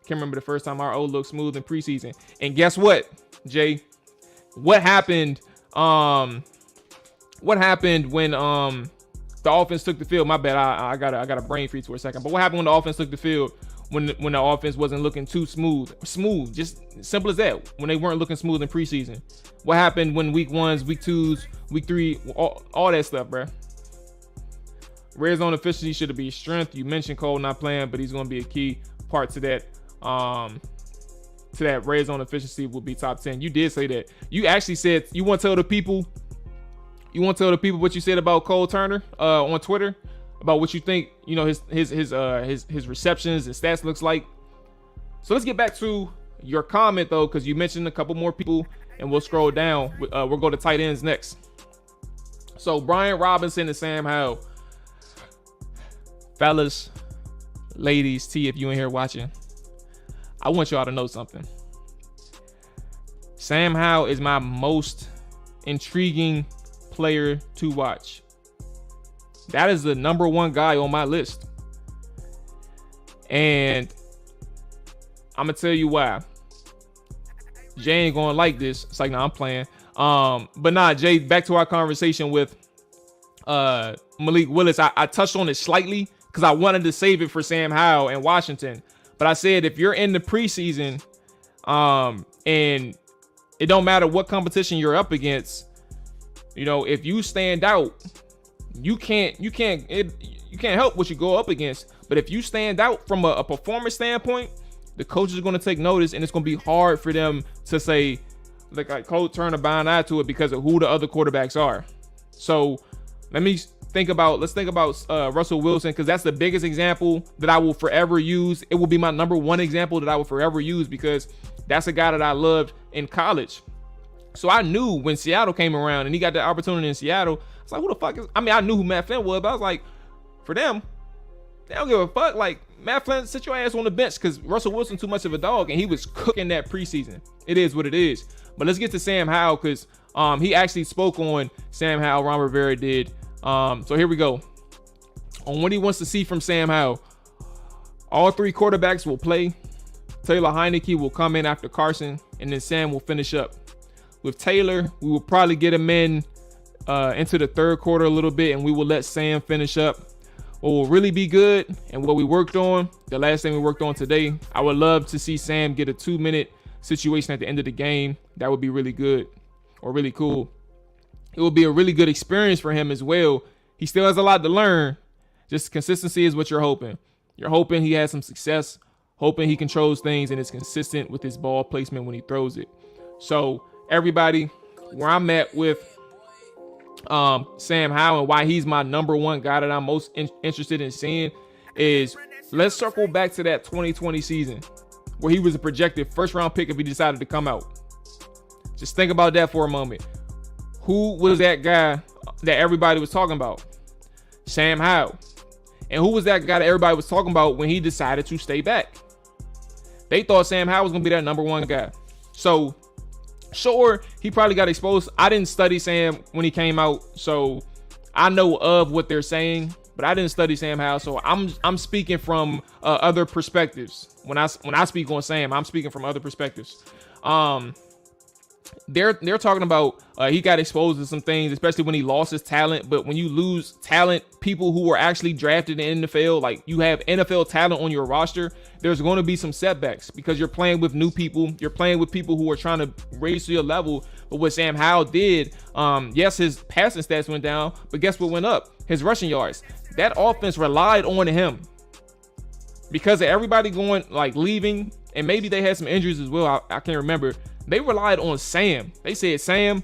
Can't remember the first time our O looked smooth in preseason. And guess what, Jay? What happened? What happened when the offense took the field? My bad. I got a brain freeze for a second. But what happened when the offense took the field? When the offense wasn't looking too smooth, just simple as that. When they weren't looking smooth in preseason, what happened when week 1s, week 2s, week 3, all that stuff, bro? Red zone efficiency should be strength. You mentioned Cole not playing, but he's going to be a key part to that. To that red zone efficiency will be top 10. You did say that. You actually said you want to tell the people. You want to tell the people what you said about Cole Turner on Twitter, about what you think, you know, his receptions and stats looks like. So let's get back to your comment though, because you mentioned a couple more people, and we'll scroll down. We'll go to tight ends next. So Brian Robinson and Sam Howell. Fellas, ladies, T, if you in here watching, I want y'all to know something. Sam Howell is my most intriguing player to watch. That is the number 1 guy on my list. And I'm gonna tell you why. Jay ain't gonna like this. It's like, nah, I'm playing. But nah, Jay, back to our conversation with Malik Willis. I touched on it slightly because I wanted to save it for Sam Howell and Washington. But I said, if you're in the preseason, and it don't matter what competition you're up against, you know, if you stand out, you can't help what you go up against. But if you stand out from a performance standpoint, the coaches are going to take notice, and it's going to be hard for them to say, like Cole turn a blind eye to it because of who the other quarterbacks are. So let's think about Russell Wilson, because that's the biggest example that I will forever use. It will be my number 1 example that I will forever use, because that's a guy that I loved in college. So I knew when Seattle came around and he got the opportunity in Seattle, I was like, who the fuck is, I mean, I knew who Matt Flynn was, but I was like, for them, they don't give a fuck. Like, Matt Flynn, sit your ass on the bench, because Russell Wilson too much of a dog, and he was cooking that preseason. It is what it is. But let's get to Sam Howell, because he actually spoke on Sam Howell. Ron Rivera did. So here we go. On what he wants to see from Sam Howell. All 3 quarterbacks will play. Taylor Heineke will come in after Carson, and then Sam will finish up. With Taylor, we will probably get him in into the 3rd quarter a little bit, and we will let Sam finish up. What will really be good, and what we worked on, the last thing we worked on today, I would love to see Sam get a 2-minute situation at the end of the game. That would be really good, or really cool. It will be a really good experience for him as well. He still has a lot to learn. Just consistency is what you're hoping. You're hoping he has some success, hoping he controls things and is consistent with his ball placement when he throws it. So everybody, where I'm at with Sam Howell and why he's my number 1 guy that I'm most interested in seeing is, let's circle back to that 2020 season where he was a projected 1st-round pick if he decided to come out. Just think about that for a moment. Who was that guy that everybody was talking about? Sam Howell. And who was that guy that everybody was talking about when he decided to stay back? They thought Sam Howell was going to be that number 1 guy. So, sure, he probably got exposed. I didn't study Sam when he came out, so I know of what they're saying, but I didn't study Sam Howell, so I'm speaking from other perspectives. When I speak on Sam, I'm speaking from other perspectives. They're talking about he got exposed to some things, especially when he lost his talent. But when you lose talent, people who are actually drafted in the NFL, like you have NFL talent on your roster, there's going to be some setbacks because you're playing with new people. You're playing with people who are trying to raise to your level. But what Sam Howell did, yes, his passing stats went down, but guess what went up? His rushing yards. That offense relied on him because of everybody leaving, and maybe they had some injuries as well. I can't remember. They relied on Sam. They said, Sam,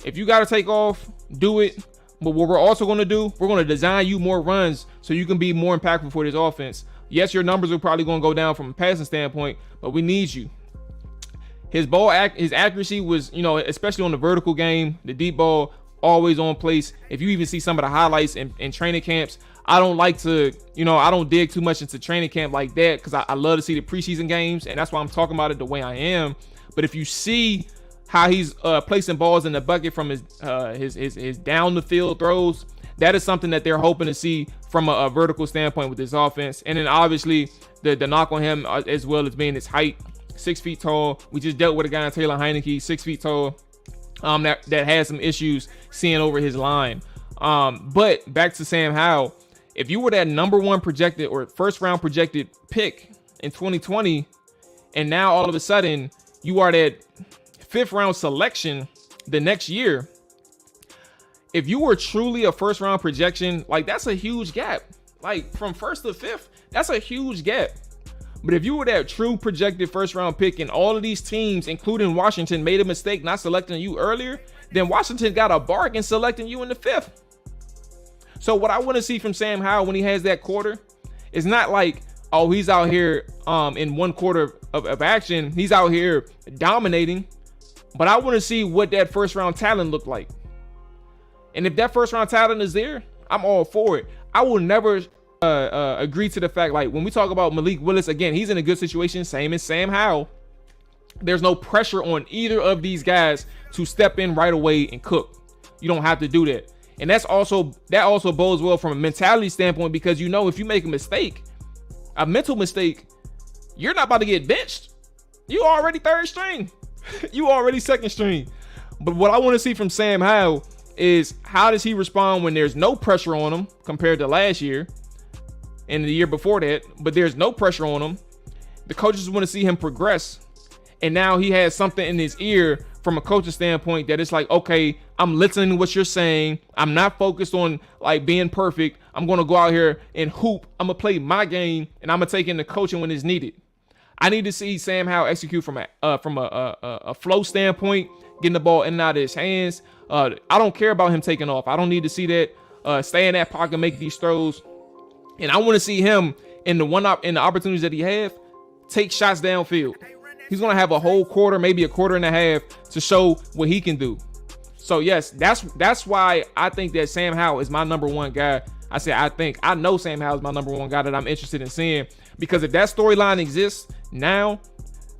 if you got to take off, do it. But what we're also going to do, we're going to design you more runs so you can be more impactful for this offense. Yes, your numbers are probably going to go down from a passing standpoint, but we need you. His accuracy was, especially on the vertical game, the deep ball, always on place. If you even see some of the highlights in training camps, I don't like to, I don't dig too much into training camp like that because I love to see the preseason games, and that's why I'm talking about it the way I am. But if you see how he's placing balls in the bucket from his down the field throws, that is something that they're hoping to see from a vertical standpoint with this offense. And then obviously the knock on him as well as being his height, 6 feet tall. We just dealt with a guy in Taylor Heineke, 6 feet tall, that had some issues seeing over his line. But back to Sam Howell, if you were that number 1 projected or first round projected pick in 2020, and now all of a sudden you are that 5th round selection the next year, if you were truly a first round projection, like that's a huge gap. Like from 1st to 5th, that's a huge gap. But if you were that true projected first round pick and all of these teams, including Washington, made a mistake not selecting you earlier, then Washington got a bargain selecting you in the 5th. So what I want to see from Sam Howell when he has that quarter is not like, oh, he's out here in 1 quarter of action. He's out here dominating. But I want to see what that first round talent looked like. And if that first round talent is there, I'm all for it. I will never agree to the fact, like when we talk about Malik Willis, again, he's in a good situation, same as Sam Howell. There's no pressure on either of these guys to step in right away and cook. You don't have to do that. And that also bodes well from a mentality standpoint, because if you make a mistake, a mental mistake, you're not about to get benched. You already 3rd string. You already 2nd string. But what I want to see from Sam Howell is how does he respond when there's no pressure on him compared to last year and the year before that, but there's no pressure on him. The coaches want to see him progress. And now he has something in his ear from a coach's standpoint that it's like, okay, I'm listening to what you're saying. I'm not focused on like being perfect. I'm going to go out here and hoop. I'm going to play my game, and I'm going to take in the coaching when it's needed. I need to see Sam Howell execute from a flow standpoint, getting the ball in and out of his hands. I don't care about him taking off. I don't need to see that. Stay in that pocket, make these throws. And I want to see him in the opportunities that he have, take shots downfield. He's going to have a whole quarter, maybe a quarter and a half to show what he can do. So yes, that's why I think that Sam Howell is my number 1 guy. I know Sam Howell is my number 1 guy that I'm interested in seeing, because if that storyline exists now,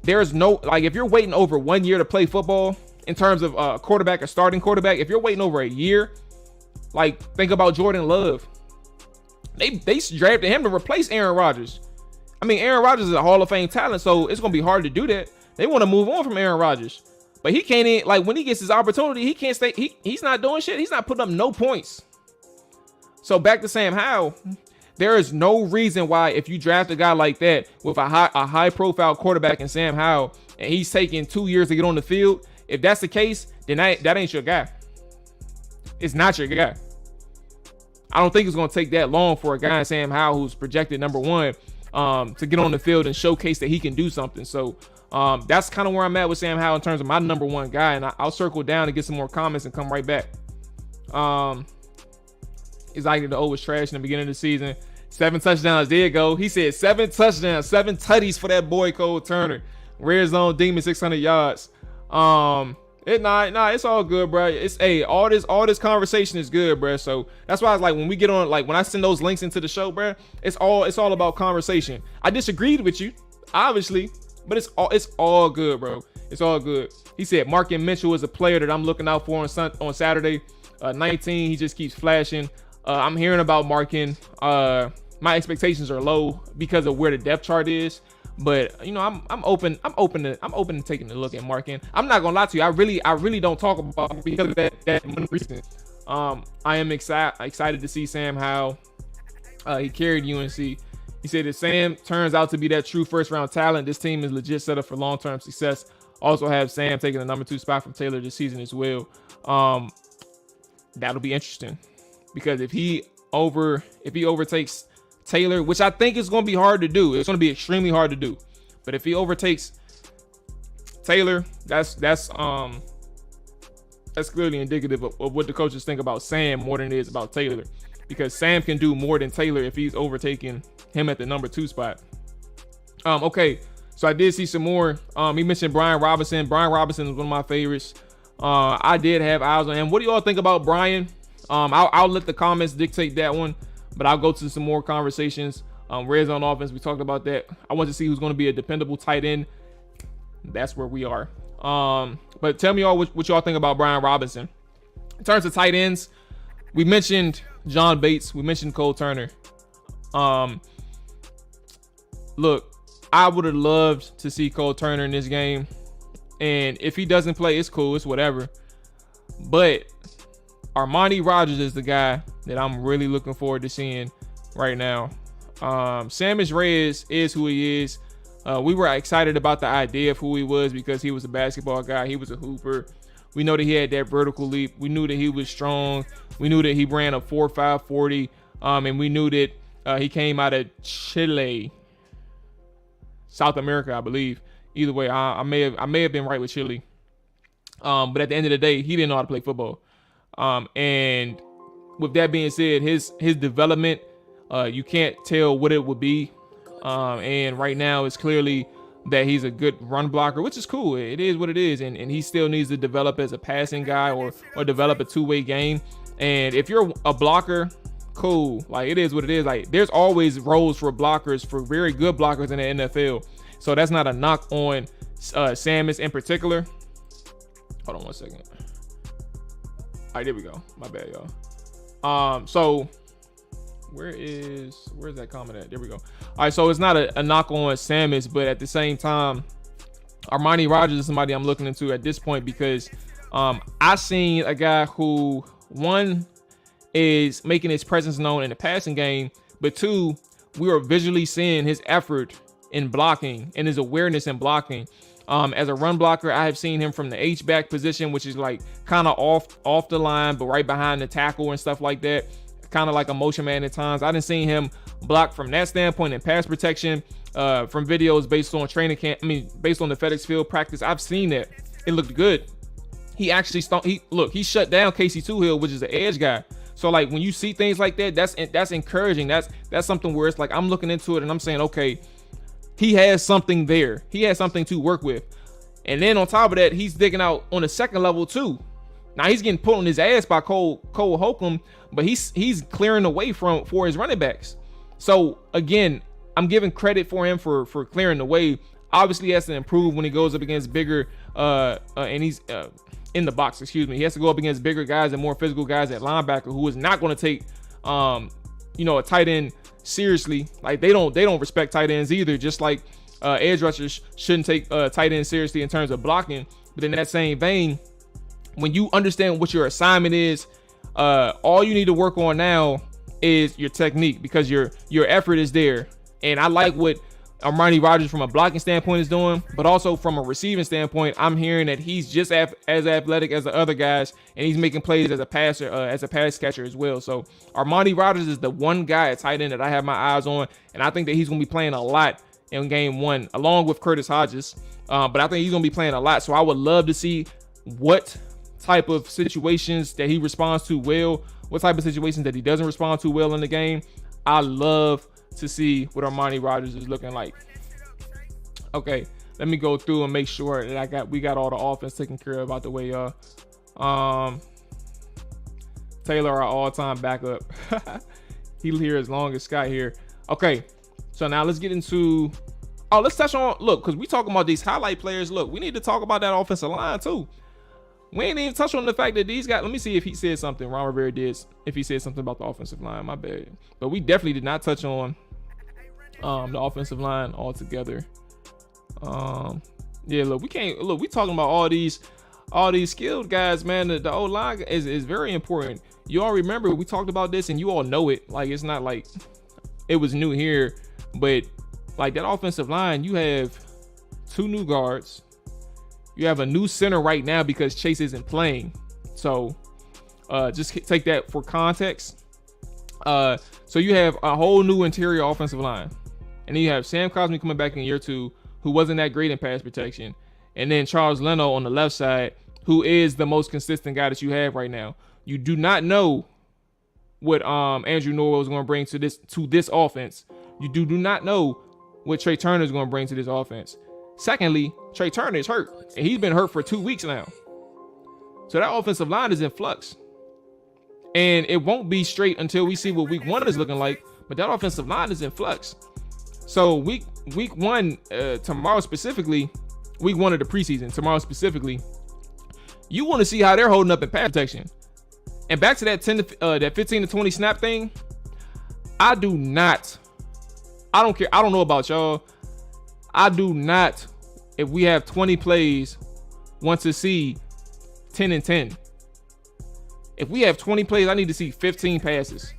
there's no, like, if you're waiting over 1 year to play football in terms of a starting quarterback, if you're waiting over a year, like think about Jordan Love. They drafted him to replace Aaron Rodgers. I mean, Aaron Rodgers is a Hall of Fame talent, so it's going to be hard to do that. They want to move on from Aaron Rodgers. But he can't, like, when he gets his opportunity, he can't stay. He's not doing shit. He's not putting up no points. So back to Sam Howell, there is no reason why, if you draft a guy like that with a high profile quarterback in Sam Howell, and he's taking 2 years to get on the field, if that's the case, then that ain't your guy. It's not your guy. I don't think it's going to take that long for a guy in Sam Howell who's projected number 1 to get on the field and showcase that he can do something. So that's kind of where I'm at with Sam Howell in terms of my number 1 guy. And I'll circle down and get some more comments and come right back. Is like the was trash in the beginning of the season. 7 touchdowns. There you go. He said 7 touchdowns, 7 tutties for that boy Cole Turner. Red zone demon, 600 yards. It's all good, bro. All this conversation is good, bro. So that's why I was like, when we get on, like when I send those links into the show, bro, it's all about conversation. I disagreed with you, obviously, but it's all good, bro. It's all good. He said Markin Mitchell is a player that I'm looking out for on Saturday. 19, he just keeps flashing. I'm hearing about Markin. My expectations are low because of where the depth chart is. But I'm open to taking a look at Markin. I'm not gonna lie to you. I really don't talk about him because of that one reason. I am excited to see Sam Howell. He carried UNC. He said if Sam turns out to be that true first round talent, this team is legit set up for long term success. Also have Sam taking the number 2 spot from Taylor this season as well. That'll be interesting because if he overtakes Taylor, which I think is going to be hard to do. It's going to be extremely hard to do. But if he overtakes Taylor, that's clearly indicative of what the coaches think about Sam more than it is about Taylor, because Sam can do more than Taylor if he's overtaking him at the number 2 spot. Okay, so I did see some more. He mentioned Brian Robinson. Brian Robinson is one of my favorites. I did have eyes on him. What do y'all think about Brian? I'll let the comments dictate that one, but I'll go to some more conversations. Red zone offense, we talked about that. I want to see who's going to be a dependable tight end. That's where we are. But tell me all what y'all think about Brian Robinson. In terms of tight ends, we mentioned John Bates. We mentioned Cole Turner. Look, I would have loved to see Cole Turner in this game. And if he doesn't play, it's cool. It's whatever. But Armani Rogers is the guy that I'm really looking forward to seeing right now. Sammis Reyes is who he is. We were excited about the idea of who he was because he was a basketball guy. He was a hooper. We know that he had that vertical leap. We knew that he was strong. We knew that he ran a 4.5 40. And we knew that he came out of Chile, South America, I believe. Either way, I may have been right with Chile. But at the end of the day, he didn't know how to play football. And with that being said, his development, you can't tell what it would be. And right now it's clearly that he's a good run blocker, which is cool. It is what it is. And he still needs to develop as a passing guy or develop a two-way game. And if you're a blocker, cool. Like, it is what it is. Like, there's always roles for blockers, for very good blockers in the NFL. So that's not a knock on Sammis in particular. Hold on one second. All right, there we go. My bad, y'all. So where's that comment at? There we go. All right, so it's not a knock on Sammis, but at the same time, Armani Rogers is somebody I'm looking into at this point because I seen a guy who, one, is making his presence known in the passing game, but two, we are visually seeing his effort in blocking and his awareness in blocking. As a run blocker, I have seen him from the H-back position, which is like kind of off the line, but right behind the tackle and stuff like that. Kind of like a motion man at times. I didn't see him block from that standpoint in pass protection. From videos based on training camp, based on the FedEx Field practice, I've seen that. It looked good. He actually he shut down Casey Toohill, which is the edge guy. So like when you see things like that, that's encouraging. That's something where it's like I'm looking into it and I'm saying, okay, he has something there. He has something to work with. And then on top of that, he's digging out on the second level too. Now he's getting put on his ass by Cole Holcomb, but he's clearing the way for his running backs. So again, I'm giving credit for him for clearing the way. Obviously, he has to improve when he goes up against bigger and he's in the box. Excuse me. He has to go up against bigger guys and more physical guys at linebacker who is not going to take a tight end seriously. Like they don't respect tight ends either. Just like edge rushers shouldn't take tight ends seriously in terms of blocking. But in that same vein, when you understand what your assignment is, all you need to work on now is your technique because your effort is there. And I like what Armani Rogers from a blocking standpoint is doing, but also from a receiving standpoint, I'm hearing that he's just as athletic as the other guys, and he's making plays as a passer, as a pass catcher as well. So Armani Rogers is the one guy at tight end that I have my eyes on, and I think that he's going to be playing a lot in game one, along with Curtis Hodges. But I think he's going to be playing a lot, so I would love to see what type of situations that he responds to well, what type of situations that he doesn't respond to well in the game. I love to see what Armani Rogers is looking like. Okay, let me go through and make sure that we got all the offense taken care of out the way, y'all. Taylor, our all-time backup. He here as long as Scott here. Okay, so now let's get into let's touch on, look, because we talking about these highlight players. Look, we need to talk about that offensive line too. We ain't even touch on the fact that these guys, let me see if he said something. Ron Rivera did, if he said something about the offensive line, my bad. But we definitely did not touch on the offensive line altogether. Yeah, look, we talking about all these skilled guys, man. The O-line is very important. You all remember we talked about this and you all know it. Like, it's not like it was new here, but like that offensive line, you have 2 new guards. You have a new center right now because Chase isn't playing. So just take that for context. So you have a whole new interior offensive line. And then you have Sam Cosmi coming back in year 2, who wasn't that great in pass protection. and then Charles Leno on the left side, who is the most consistent guy that you have right now. You do not know what Andrew Norwell is going to bring to this offense. You do not know what Trey Turner is going to bring to this offense. Secondly, Trey Turner is hurt, and he's been hurt for 2 weeks now. So that offensive line is in flux. And it won't be straight until we see what week 1 is looking like, but that offensive line is in flux. So week 1, tomorrow specifically, week 1 of the preseason, tomorrow specifically, you want to see how they're holding up in pass protection. And back to that 15 to 20 snap thing, I don't care. I don't know about y'all. I do not, if we have 20 plays, want to see 10 and 10. If we have 20 plays, I need to see 15 passes.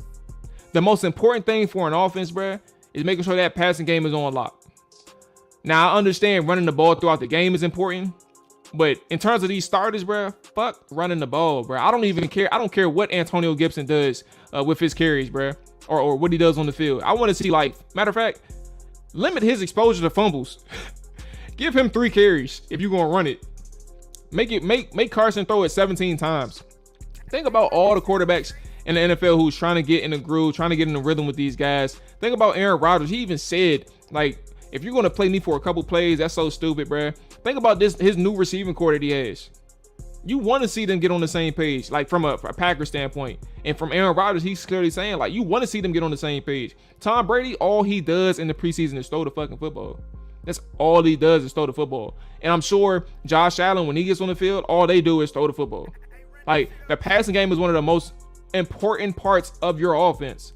The most important thing for an offense, bruh, is making sure that passing game is on lock. Now, I understand running the ball throughout the game is important, but in terms of these starters, bruh, fuck running the ball, bruh. I don't even care. I don't care what Antonio Gibson does with his carries, bruh, or what he does on the field. I want to see, like, matter of fact, limit his exposure to fumbles. Give him 3 carries if you're gonna run it. Make Carson throw it 17 times. Think about all the quarterbacks in the NFL who's trying to get in the groove, trying to get in the rhythm with these guys. Think about Aaron Rodgers. He even said, like, if you're gonna play me for a couple plays, that's so stupid, bruh. Think about his new receiving core that he has. You want to see them get on the same page, like from a Packer standpoint. And from Aaron Rodgers, he's clearly saying, like, you want to see them get on the same page. Tom Brady, all he does in the preseason is throw the fucking football. That's all he does is throw the football. And I'm sure Josh Allen, when he gets on the field, all they do is throw the football. Like, the passing game is one of the most important parts of your offense.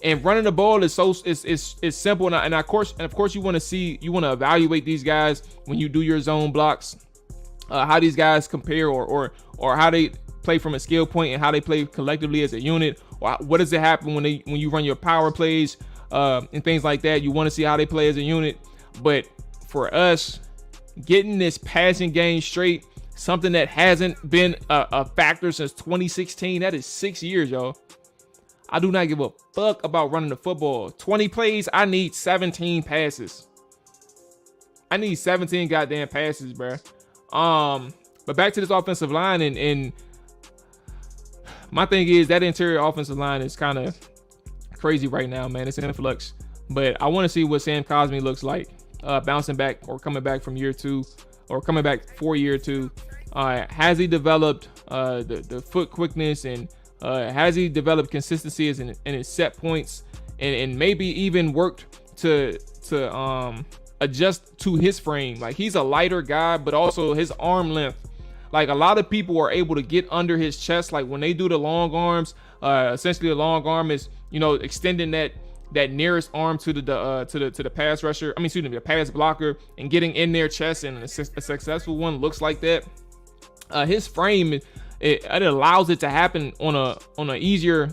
And running the ball is simple. And of course, you want to evaluate these guys when you do your zone blocks, how these guys compare or how they play from a skill point and how they play collectively as a unit. Or what does it happen when you run your power plays and things like that? You want to see how they play as a unit. But for us, getting this passing game straight, something that hasn't been a factor since 2016, that is 6 years, y'all. I do not give a fuck about running the football. 20 plays, I need 17 passes. I need 17 goddamn passes, bruh. But back to this offensive line, and my thing is that interior offensive line is kind of crazy right now, man. It's in flux. But I want to see what Sam Cosmi looks like, bouncing back or coming back from year 2, or coming back for year 2. Has he developed the foot quickness, and has he developed consistency in his set points, and maybe even worked to adjust to his frame? Like, he's a lighter guy, but also his arm length. Like, a lot of people are able to get under his chest. Like, when they do the long arms, essentially the long arm is, extending that nearest arm to the pass rusher. The pass blocker, and getting in their chest, and a successful one looks like that. His frame, it allows it to happen on an easier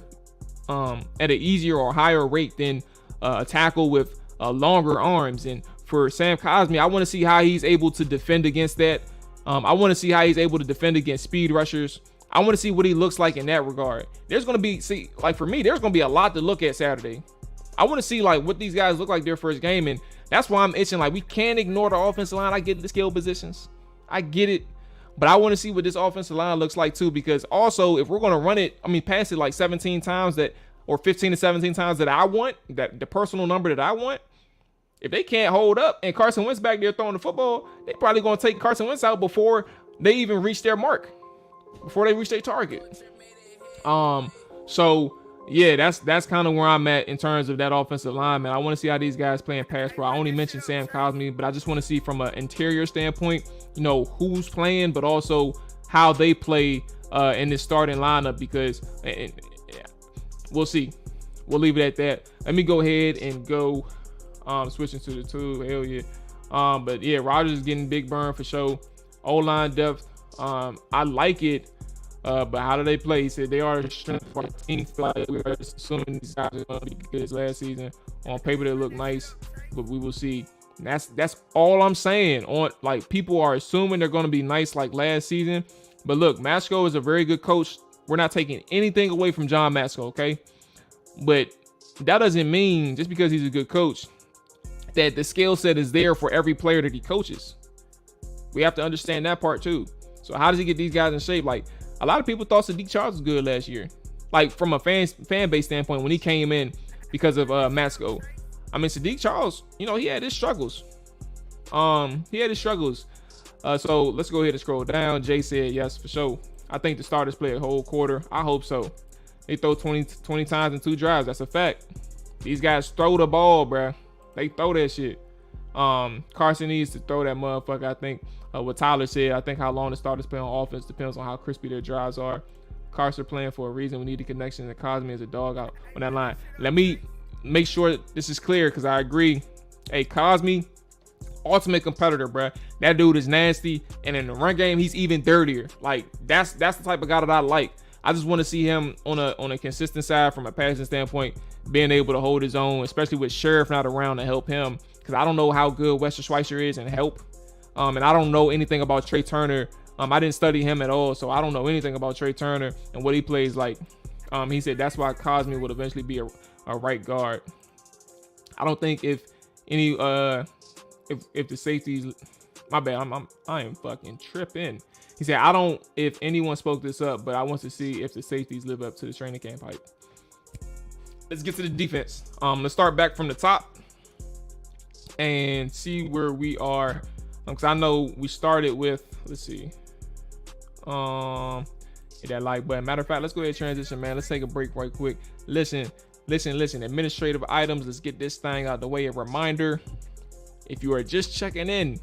or higher rate than a tackle with longer arms. And for Sam Cosmi, I want to see how he's able to defend against that. I want to see how he's able to defend against speed rushers. I want to see what he looks like in that regard. There's going to be, for me, there's going to be a lot to look at Saturday. I want to see, like, what these guys look like their first game, and that's why I'm itching. Like, we can't ignore the offensive line. I get the skill positions. I get it. But I want to see what this offensive line looks like too, because also, if we're going to run it, pass it like 17 times or 15 to 17 times that I want, that the personal number that I want, if they can't hold up and Carson Wentz back there throwing the football, they probably going to take Carson Wentz out before they even reach their mark, before they reach their target. So yeah, that's kind of where I'm at in terms of that offensive line, man. I want to see how these guys play in pass pro. I only mentioned Sam Cosmi, but I just want to see from an interior standpoint, who's playing, but also how they play in this starting lineup, because we'll see. We'll leave it at that. Let me go ahead and go switching to the 2. Hell yeah. But yeah, Rodgers is getting big burn for sure. O-line depth, I like it. But how do they play? He said they are the strength of our team. Like, we're assuming these guys are going to be good as last season. On paper, they look nice, but we will see. And that's all I'm saying. People are assuming they're going to be nice like last season. But look, Matsko is a very good coach. We're not taking anything away from John Matsko, okay? But that doesn't mean, just because he's a good coach, that the skill set is there for every player that he coaches. We have to understand that part too. So how does he get these guys in shape? Like, a lot of people thought Sadiq Charles was good last year. Like, from a fan base standpoint, when he came in because of Matsko. I mean, Sadiq Charles, you know, he had his struggles. So let's go ahead and scroll down. Jay said yes, for sure. I think the starters play a whole quarter. I hope so. They throw 20 times in 2 drives. That's a fact. These guys throw the ball, bruh. They throw that shit. Carson needs to throw that motherfucker. I think what Tyler said, I think how long the starters play on offense depends on how crispy their drives are. Carson playing for a reason. We need the connection, and Cosme is a dog out on that line. Let me make sure this is clear, because I agree. Hey, Cosme, ultimate competitor, bruh. That dude is nasty, and in the run game, he's even dirtier. Like, that's the type of guy that I like. I just want to see him on a consistent side from a passing standpoint, being able to hold his own, especially with Sheriff not around to help him, because I don't know how good Wester Schweitzer is in help. And I don't know anything about Trey Turner. I didn't study him at all, so I don't know anything about Trey Turner and what he plays like. He said that's why Cosme would eventually be a right guard. I don't think if the safeties, my bad, I am fucking tripping. He said, I don't, if anyone spoke this up, but I want to see if the safeties live up to the training camp hype. Let's get to the defense. Let's start back from the top and see where we are. Because I know we started with, let's see. Hit that like button. Matter of fact, let's go ahead and transition, man. Let's take a break right quick. Listen. Administrative items. Let's get this thing out the way. A reminder, if you are just checking in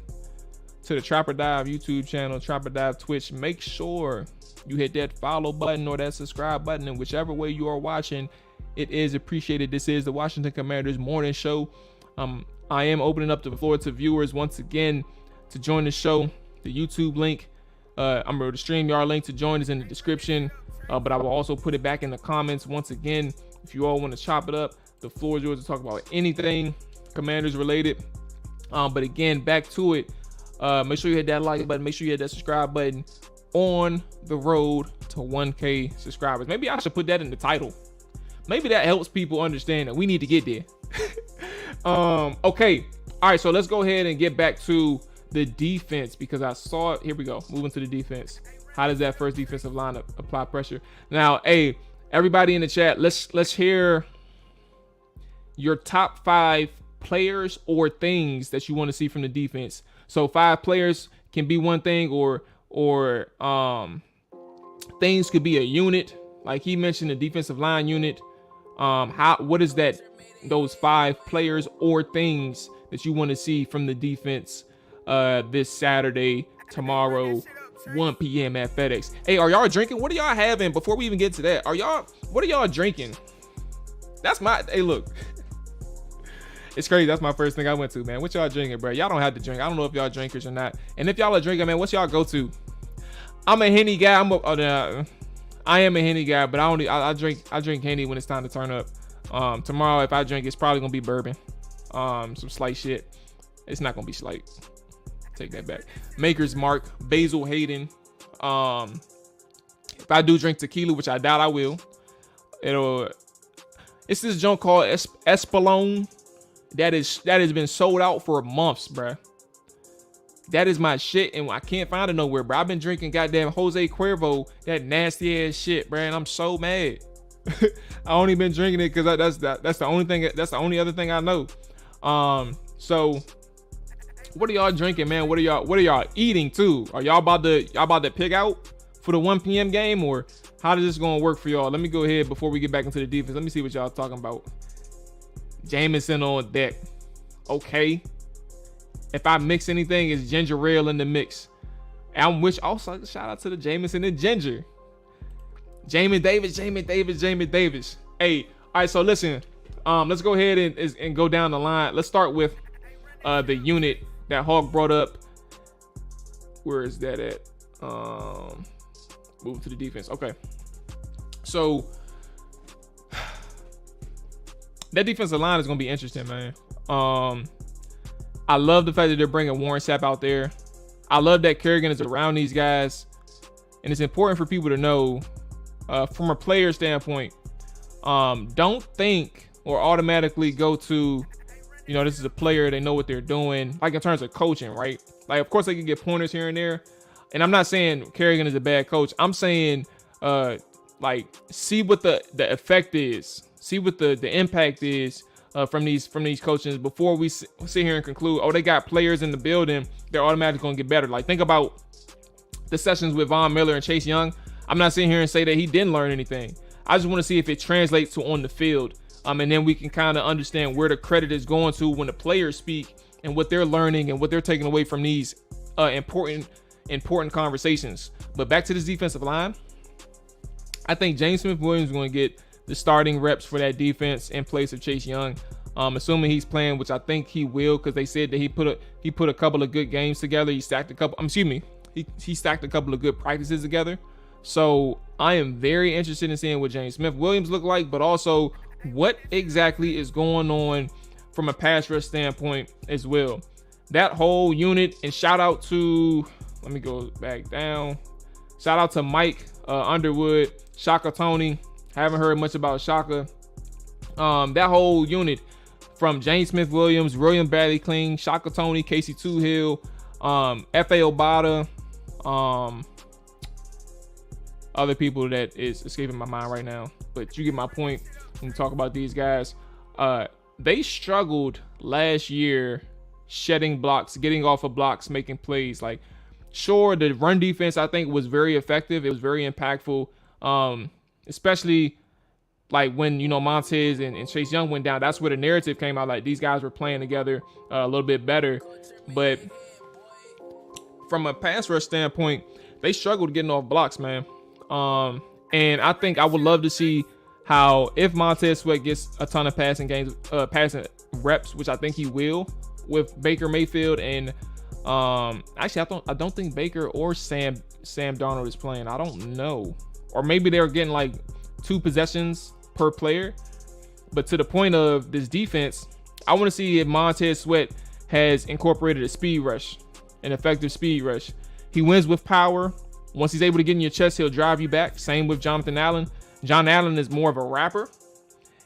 to the Trapper Dive YouTube channel, Trapper Dive Twitch, make sure you hit that follow button or that subscribe button, and whichever way you are watching, it is appreciated. This is the Washington Commanders morning show. I am opening up the floor to viewers once again to join the show. The YouTube link, the StreamYard link to join is in the description, but I will also put it back in the comments once again. If you all want to chop it up, the floor is yours to talk about anything Commanders related. But again, back to it. Make sure you hit that like button. Make sure you hit that subscribe button. On the road to 1K subscribers. Maybe I should put that in the title. Maybe that helps people understand that we need to get there. Okay. All right. So let's go ahead and get back to the defense, because I saw it. Here we go. Moving to the defense. How does that first defensive line apply pressure? Now, hey, everybody in the chat, let's hear your top 5 players or things that you want to see from the defense. So 5 players can be one thing, or things could be a unit. Like he mentioned, the defensive line unit. What is that? Those 5 players or things that you want to see from the defense this Saturday, tomorrow, 1 p.m. at FedEx. Hey, are y'all drinking? What are y'all having before we even get to that? What are y'all drinking? Hey, look. It's crazy. That's my first thing I went to, man. What y'all drinking, bro? Y'all don't have to drink. I don't know if y'all drinkers or not. And if y'all are drinking, man, what's y'all go to? I'm a Henny guy. I am a Henny guy, but I drink Henny when it's time to turn up. Tomorrow, if I drink, it's probably gonna be bourbon. Some slight shit. It's not gonna be slight. Take that back. Maker's Mark, Basil Hayden. If I do drink tequila, which I doubt I will, it's this junk called Espolón. That has been sold out for months, bruh. That is my shit, and I can't find it nowhere, bro. I've been drinking goddamn Jose Cuervo, that nasty ass shit, bro, and I'm so mad. I only been drinking it because that's the only thing. That's the only other thing I know. So what are y'all drinking, man? What are y'all eating too? Are y'all about to pick out for the 1 p.m. game, or how is this gonna work for y'all? Let me go ahead before we get back into the defense. Let me see what y'all talking about. Jameson on deck. Okay. If I mix anything, it's ginger ale in the mix. Also, shout out to the Jameson and ginger. Jamin Davis. Hey, all right, so listen. Let's go ahead and go down the line. Let's start with the unit that Hawk brought up. Where is that at? Move to the defense. Okay. So that defensive line is going to be interesting, man. I love the fact that they're bringing Warren Sapp out there. I love that Kerrigan is around these guys. And it's important for people to know, from a player standpoint, don't think or automatically go to, this is a player, they know what they're doing. Like in terms of coaching, right? Like, of course they can get pointers here and there. And I'm not saying Kerrigan is a bad coach. I'm saying, like, see what the effect is. See what the impact is from these coaches before we sit here and conclude, oh, they got players in the building, they're automatically going to get better. Like, think about the sessions with Von Miller and Chase Young. I'm not sitting here and say that he didn't learn anything. I just want to see if it translates to on the field. And then we can kind of understand where the credit is going to when the players speak and what they're learning and what they're taking away from these important conversations. But back to this defensive line, I think James Smith-Williams is going to get the starting reps for that defense in place of Chase Young. Assuming he's playing, which I think he will, because they said that he put a couple of good games together. He stacked a couple of good practices together. So I am very interested in seeing what James Smith-Williams look like, but also what exactly is going on from a pass rush standpoint as well. That whole unit, and shout out to, let me go back down. Shout out to Mike Underwood, Shaka Tony. Haven't heard much about Shaka. That whole unit from James Smith-Williams, William Bradley Clean, Shaka Tony, Casey Toohill, F.A. Obata, other people that is escaping my mind right now. But you get my point when we talk about these guys. They struggled last year shedding blocks, getting off of blocks, making plays. Like, sure, the run defense, I think, was very effective. It was very impactful, especially like when, Montez and Chase Young went down. That's where the narrative came out. Like, these guys were playing together a little bit better. But from a pass rush standpoint, they struggled getting off blocks, man. And I think I would love to see how, if Montez Sweat gets a ton of passing passing reps, which I think he will, with Baker Mayfield and actually I don't think Baker or Sam Darnold is playing. I don't know, or maybe they're getting like 2 possessions per player. But to the point of this defense, I want to see if Montez Sweat has incorporated a speed rush, an effective speed rush. He wins with power. Once he's able to get in your chest, he'll drive you back. Same with Jonathan Allen. John Allen is more of a rapper,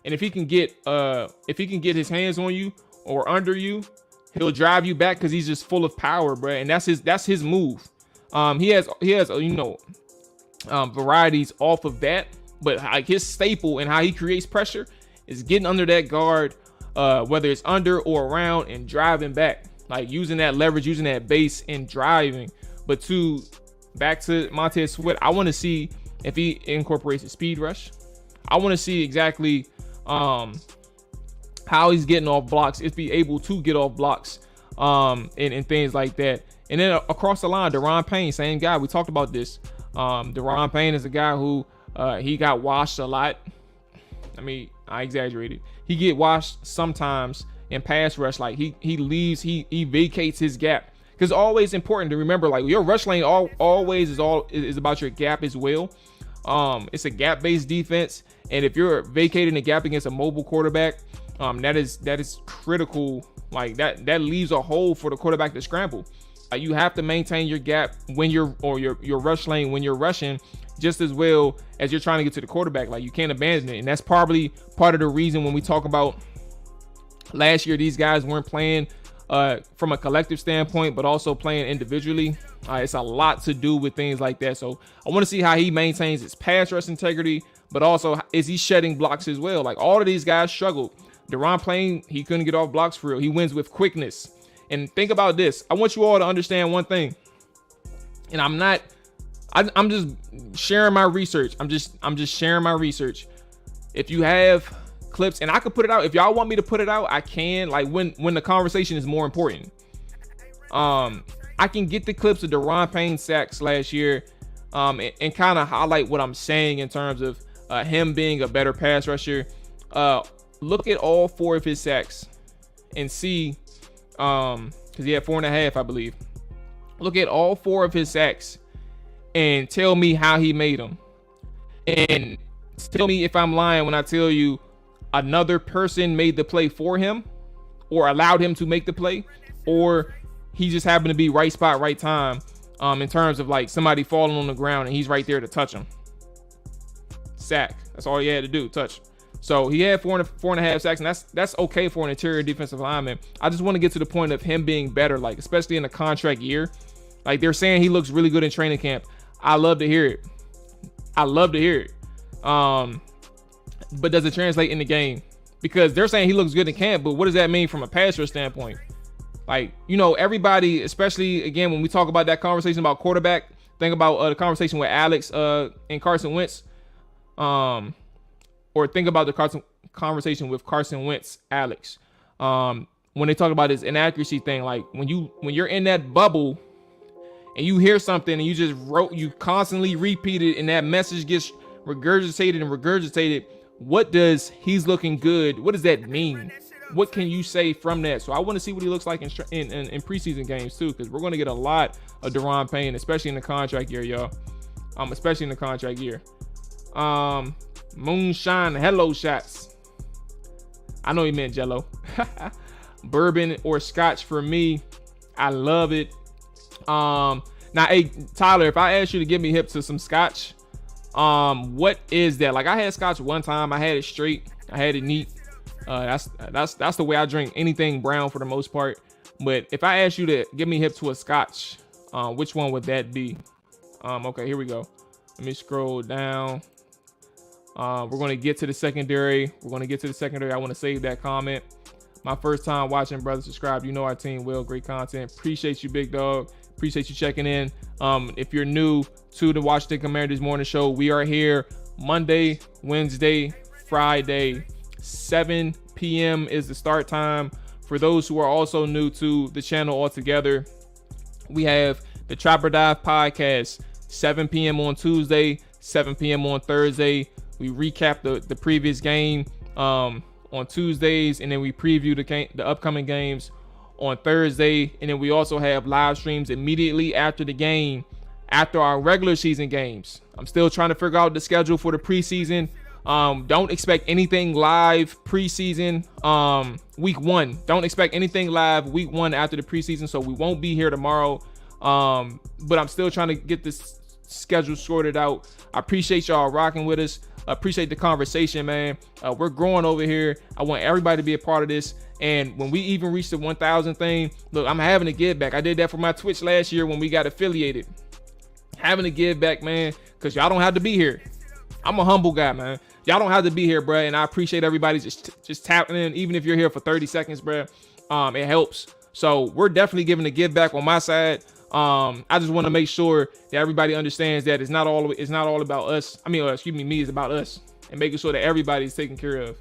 and if he can get his hands on you or under you, he'll drive you back because he's just full of power, bro. And that's his move. He has varieties off of that, but like his staple and how he creates pressure is getting under that guard, whether it's under or around, and driving back, like using that leverage, using that base and driving. But back to Montez Sweat, I want to see if he incorporates a speed rush. I want to see exactly how he's getting off blocks, if he's able to get off blocks, and things like that. And then across the line, Daron Payne, same guy. We talked about this. Daron Payne is a guy who he got washed a lot. I mean, I exaggerated. He get washed sometimes in pass rush. Like he leaves, he vacates his gap. Because it's always important to remember, like, your rush lane always is about your gap as well. It's a gap-based defense, and if you're vacating a gap against a mobile quarterback, that is critical. Like that leaves a hole for the quarterback to scramble. You have to maintain your gap when your rush lane when you're rushing, just as well as you're trying to get to the quarterback. Like, you can't abandon it, and that's probably part of the reason when we talk about last year, these guys weren't playing from a collective standpoint, but also playing individually. It's a lot to do with things like that. So I want to see how he maintains his pass rush integrity, but also is he shedding blocks as well? Like, all of these guys struggled. Daron Payne, he couldn't get off blocks for real. He wins with quickness. And think about this. I want you all to understand one thing. And I'm just sharing my research. I'm just sharing my research. If you have clips, and I could put it out, if y'all want me to put it out, I can, like when the conversation is more important. I can get the clips of Daron Payne sacks last year, and kind of highlight what I'm saying in terms of him being a better pass rusher. Look at all 4 of his sacks and see, because he had 4.5, I believe. Look at all 4 of his sacks and tell me how he made them, and tell me if I'm lying when I tell you another person made the play for him, or allowed him to make the play, or he just happened to be right spot, right time, in terms of like somebody falling on the ground and he's right there to touch him. Sack. That's all he had to do, touch. So he had 4.5 sacks, and that's okay for an interior defensive lineman. I just want to get to the point of him being better, like especially in a contract year. Like they're saying he looks really good in training camp. I love to hear it. But does it translate in the game? Because they're saying he looks good in camp, but what does that mean from a passer standpoint? Like, everybody, especially again when we talk about that conversation about quarterback, think about the conversation with Alex and Carson Wentz, or think about the conversation with Carson Wentz, Alex, when they talk about this inaccuracy thing. Like when you're in that bubble and you hear something and you constantly repeat it, and that message gets regurgitated. What does he's looking good? What does that mean? What can you say from that? So I want to see what he looks like in preseason games too, because we're going to get a lot of Daron Payne, especially in the contract year, y'all. Especially in the contract year. Moonshine hello shots. I know he meant Jello. Bourbon or Scotch for me. I love it. Now, hey Tyler, if I asked you to get me hip to some Scotch, what is that? Like I had Scotch one time. I had it straight. I had it neat. That's the way I drink anything brown for the most part. But if I asked you to get me hip to a Scotch, which one would that be? Okay, here we go. Let me scroll down. We're going to get to the secondary. I want to save that comment. My first time watching, brother. Subscribe. You know our team will. Great content. Appreciate you, big dog. Appreciate you checking in. If you're new to the Washington Commanders Morning Show, we are here Monday, Wednesday, Friday. 7 p.m. is the start time. For those who are also new to the channel altogether, we have the Trapper Dive podcast, 7 p.m. on Tuesday, 7 p.m. on Thursday. We recap the previous game on Tuesdays, and then we preview the upcoming games on Thursday. And then we also have live streams immediately after the game, after our regular season games. I'm still trying to figure out the schedule for the preseason. Don't expect anything live preseason week 1. Don't expect anything live week 1 after the preseason, so we won't be here tomorrow. But I'm still trying to get this schedule sorted out. I appreciate y'all rocking with us. I appreciate the conversation, man. We're growing over here. I want everybody to be a part of this. And when we even reach the 1,000 thing, look, I'm having to give back. I did that for my Twitch last year when we got affiliated. Having to give back, man, because y'all don't have to be here. I'm a humble guy, man. Y'all don't have to be here, bro. And I appreciate everybody just tapping in, even if you're here for 30 seconds, bro. It helps. So we're definitely giving a give back on my side. I just want to make sure that everybody understands that it's not all about us. Me is about us, and making sure that everybody's taken care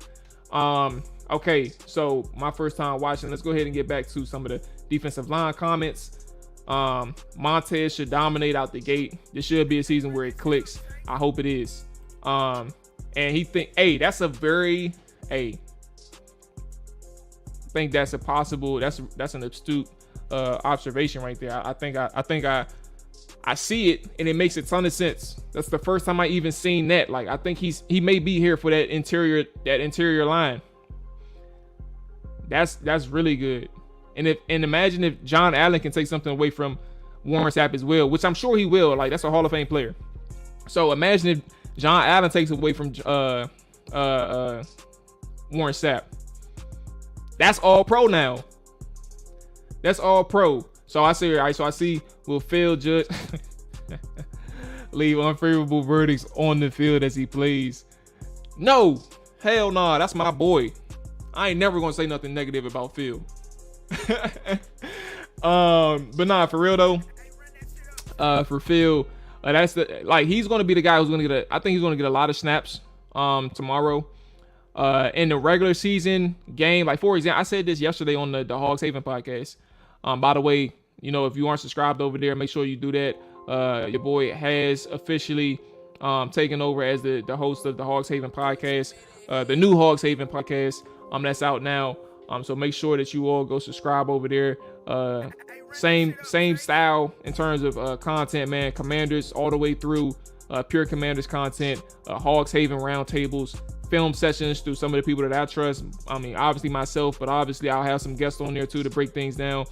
of. Okay, so my first time watching. Let's go ahead and get back to some of the defensive line comments. Montez should dominate out the gate. This should be a season where it clicks. I hope it is. And he that's a possible, that's an astute observation right there. I think I see it, and it makes a ton of sense. That's the first time I even seen that. Like, I think he may be here for that interior line. That's really good. And imagine if John Allen can take something away from Warren Sapp as well, which I'm sure he will. Like, that's a Hall of Fame player. So imagine if John Allen takes away from Warren Sapp. That's all pro now. That's all pro. So I see will Phil Judge leave unfavorable verdicts on the field as he plays? No, hell nah, that's my boy. I ain't never gonna say nothing negative about Phil. But nah, for real though, for Phil, he's gonna be the guy who's gonna I think he's gonna get a lot of snaps tomorrow. In the regular season game, like for example, I said this yesterday on the Hogs Haven podcast. By the way, if you aren't subscribed over there, make sure you do that. Your boy has officially taken over as the host of the Hogs Haven podcast, the new Hogs Haven podcast. That's out now. So make sure that you all go subscribe over there. Same style in terms of content, man. Commanders all the way through, pure Commanders content, Hogs Haven roundtables, film sessions through some of the people that I trust. Obviously myself, but obviously I'll have some guests on there too to break things down.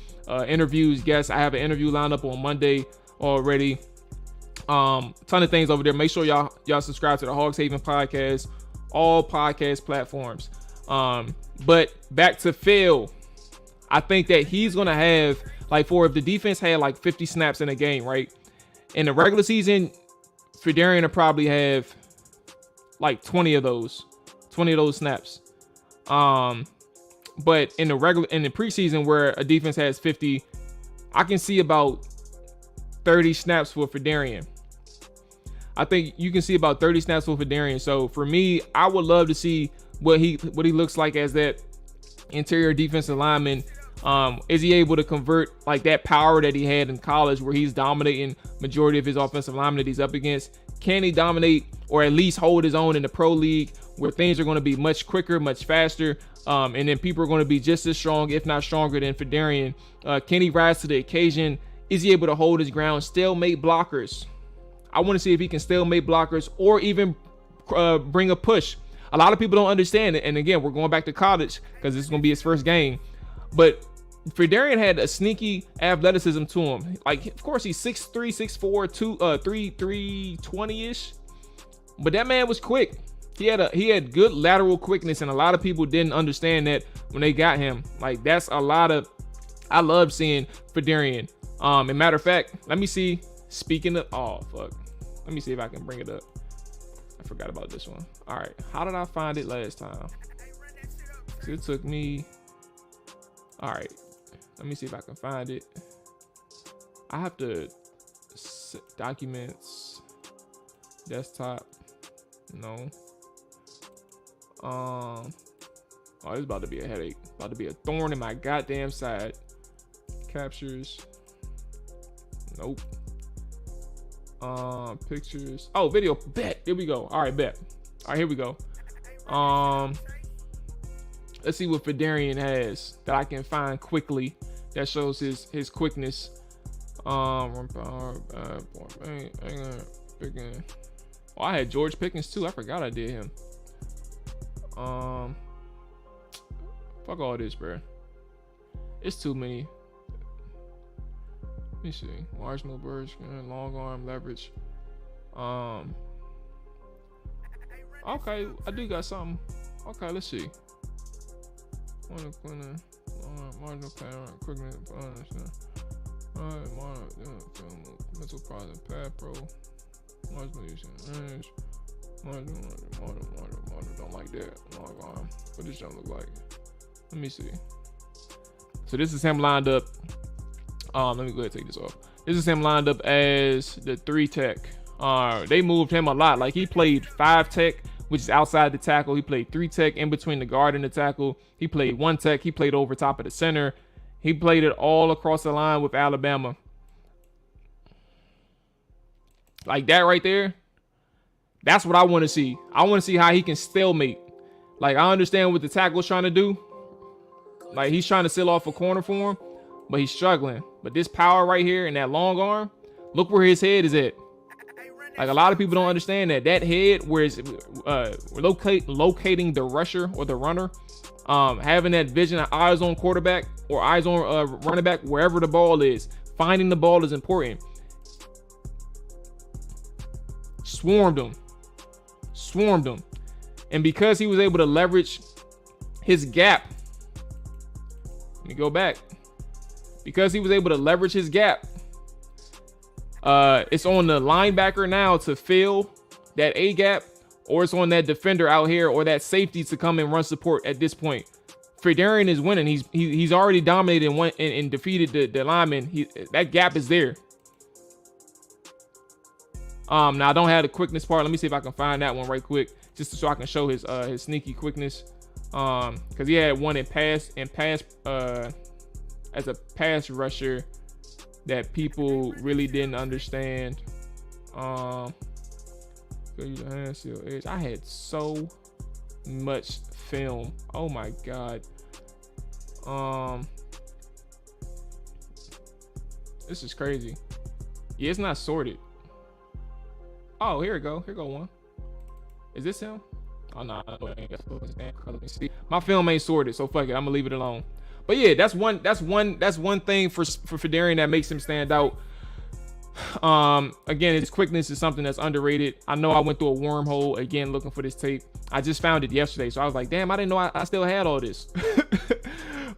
Interviews, guests. I have an interview lined up on Monday already. Ton of things over there. Make sure y'all subscribe to the Hogs Haven podcast all podcast platforms. But back to Phil, I think that he's gonna have like if the defense had like 50 snaps in a game, right? In the regular season, Fedarian will probably have like 20 of those snaps. But in the preseason where a defense has 50, I can see about 30 snaps for Fedarian. I think you can see about 30 snaps for Fedarian. So for me, I would love to see what he looks like as that interior defensive lineman. Is he able to convert like that power that he had in college where he's dominating majority of his offensive linemen that he's up against? Can he dominate or at least hold his own in the pro league where things are going to be much quicker, much faster? And then people are going to be just as strong, if not stronger than Fedarian. Can he rise to the occasion? Is he able to hold his ground, stalemate blockers? I want to see if he can stalemate blockers or even bring a push. A lot of people don't understand it. And again, we're going back to college because this is going to be his first game. But Fedarian had a sneaky athleticism to him. Like, of course, he's 6'3", 6'4", 320-ish. But that man was quick. He had good lateral quickness, and a lot of people didn't understand that when they got him. Like, that's a lot of... I love seeing Fedarian. And matter of fact, let me see. Speaking of... Oh, fuck. Let me see if I can bring it up. I forgot about this one. All right. How did I find it last time? It took me... All right. Let me see if I can find it. I have to... Documents. Desktop. No. Oh, this is about to be a headache. About to be a thorn in my goddamn side. Captures. Nope. Pictures. Oh, video. Bet. Here we go. All right, bet. All right, here we go. Let's see what Fedarian has that I can find quickly that shows his quickness. Oh, I had George Pickens too. I forgot I did him. Fuck all this, bro. It's too many. Let me see. Marginal burst, long arm leverage. Okay, I do got something. Okay, let's see. Marginal power, quickness, mental process, pad pro, marginal use, marginal, don't like that. Long arm. What this jump look like? Let me see. So this is him lined up. Let me go ahead and take this off. This is him lined up as the 3 tech. They moved him a lot. Like, he played 5 tech, which is outside the tackle. He played 3 tech in between the guard and the tackle. He played 1 tech. He played over top of the center. He played it all across the line with Alabama. Like that right there. That's what I want to see. I want to see how he can stalemate. Like, I understand what the tackle's trying to do. Like, he's trying to seal off a corner for him, but he's struggling. But this power right here and that long arm, look where his head is at. Like, a lot of people don't understand that. That head, where it's locating the rusher or the runner, having that vision of eyes on quarterback or eyes on running back, wherever the ball is. Finding the ball is important. Swarmed him. And because he was able to leverage his gap, let me go back. Because he was able to leverage his gap, it's on the linebacker now to fill that A gap, or it's on that defender out here or that safety to come and run support at this point. Fedarian is winning. He's already dominated and defeated the lineman. That gap is there. Now I don't have the quickness part. Let me see if I can find that one right quick, just so I can show his sneaky quickness. Because he had one in pass as a pass rusher that people really didn't understand. I had so much film. Oh my god. This is crazy. Yeah, it's not sorted. Oh, here we go. Here go one. Is this him? Oh no, my film ain't sorted, so fuck it. I'm gonna leave it alone. But yeah, that's one thing for Fedarian that makes him stand out. Again, his quickness is something that's underrated. I know I went through a wormhole again looking for this tape. I just found it yesterday, so I was like, damn, I didn't know I still had all this.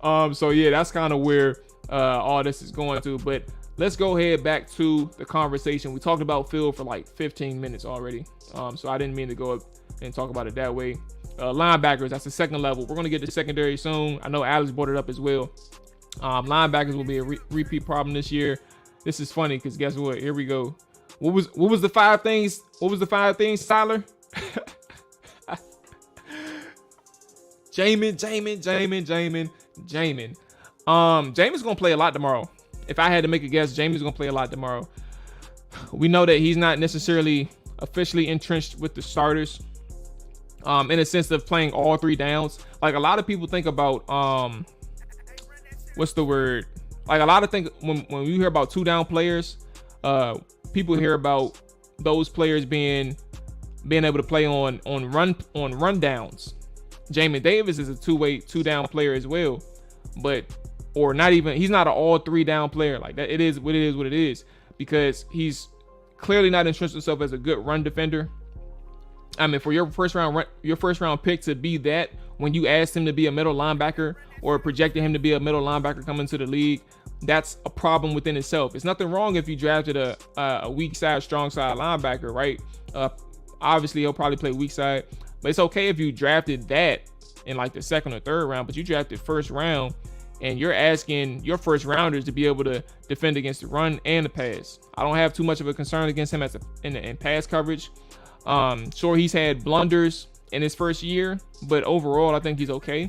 So yeah, that's kind of where all this is going to. But let's go ahead back to the conversation. We talked about Phil for like 15 minutes already. So I didn't mean to go up and talk about it that way. Linebackers, that's the second level. We're gonna get to secondary soon. I know Alex brought it up as well. Linebackers will be a repeat problem this year. This is funny because guess what? Here we go. What was the 5 things? What was the 5 things, Tyler? Jamin. Jamin's gonna play a lot tomorrow. If I had to make a guess, Jamin's gonna play a lot tomorrow. We know that he's not necessarily officially entrenched with the starters. In a sense of playing all 3 downs. Like a lot of people think about what's the word? Like a lot of things when you hear about 2-down players, people hear about those players being able to play on run downs. Jamin Davis is a 2-down player as well, but or not even, he's not an all 3-down player like that. It is what it is because he's clearly not entrenched himself as a good run defender. I mean, for your first round pick to be that, when you asked him to be a middle linebacker or projected him to be a middle linebacker coming to the league, that's a problem within itself. It's nothing wrong if you drafted a weak side, strong side linebacker, right? Obviously, he'll probably play weak side, but it's okay if you drafted that in like the 2nd or 3rd round, but you drafted 1st round and you're asking your first rounders to be able to defend against the run and the pass. I don't have too much of a concern against him in pass coverage. Sure, he's had blunders in his first year, but overall, I think he's okay.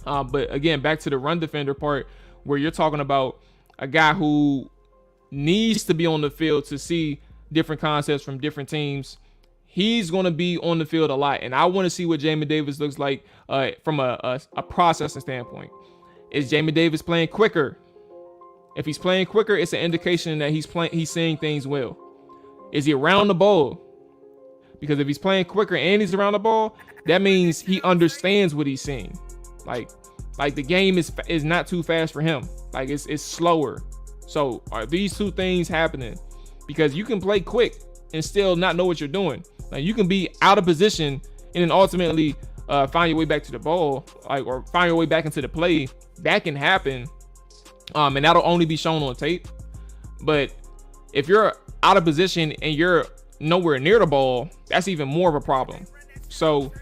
But again, back to the run defender part, where you're talking about a guy who needs to be on the field to see different concepts from different teams. He's going to be on the field a lot, and I want to see what Jamin Davis looks like from a processing standpoint. Is Jamin Davis playing quicker? If he's playing quicker, it's an indication that he's seeing things well. Is he around the ball? Because if he's playing quicker and he's around the ball, that means he understands what he's seeing. Like the game is not too fast for him. Like it's slower. So are these 2 things happening? Because you can play quick and still not know what you're doing. Like you can be out of position and then ultimately find your way back to the ball, or find your way back into the play. That can happen, and that'll only be shown on tape. But if you're out of position and you're nowhere near the ball, that's even more of a problem. So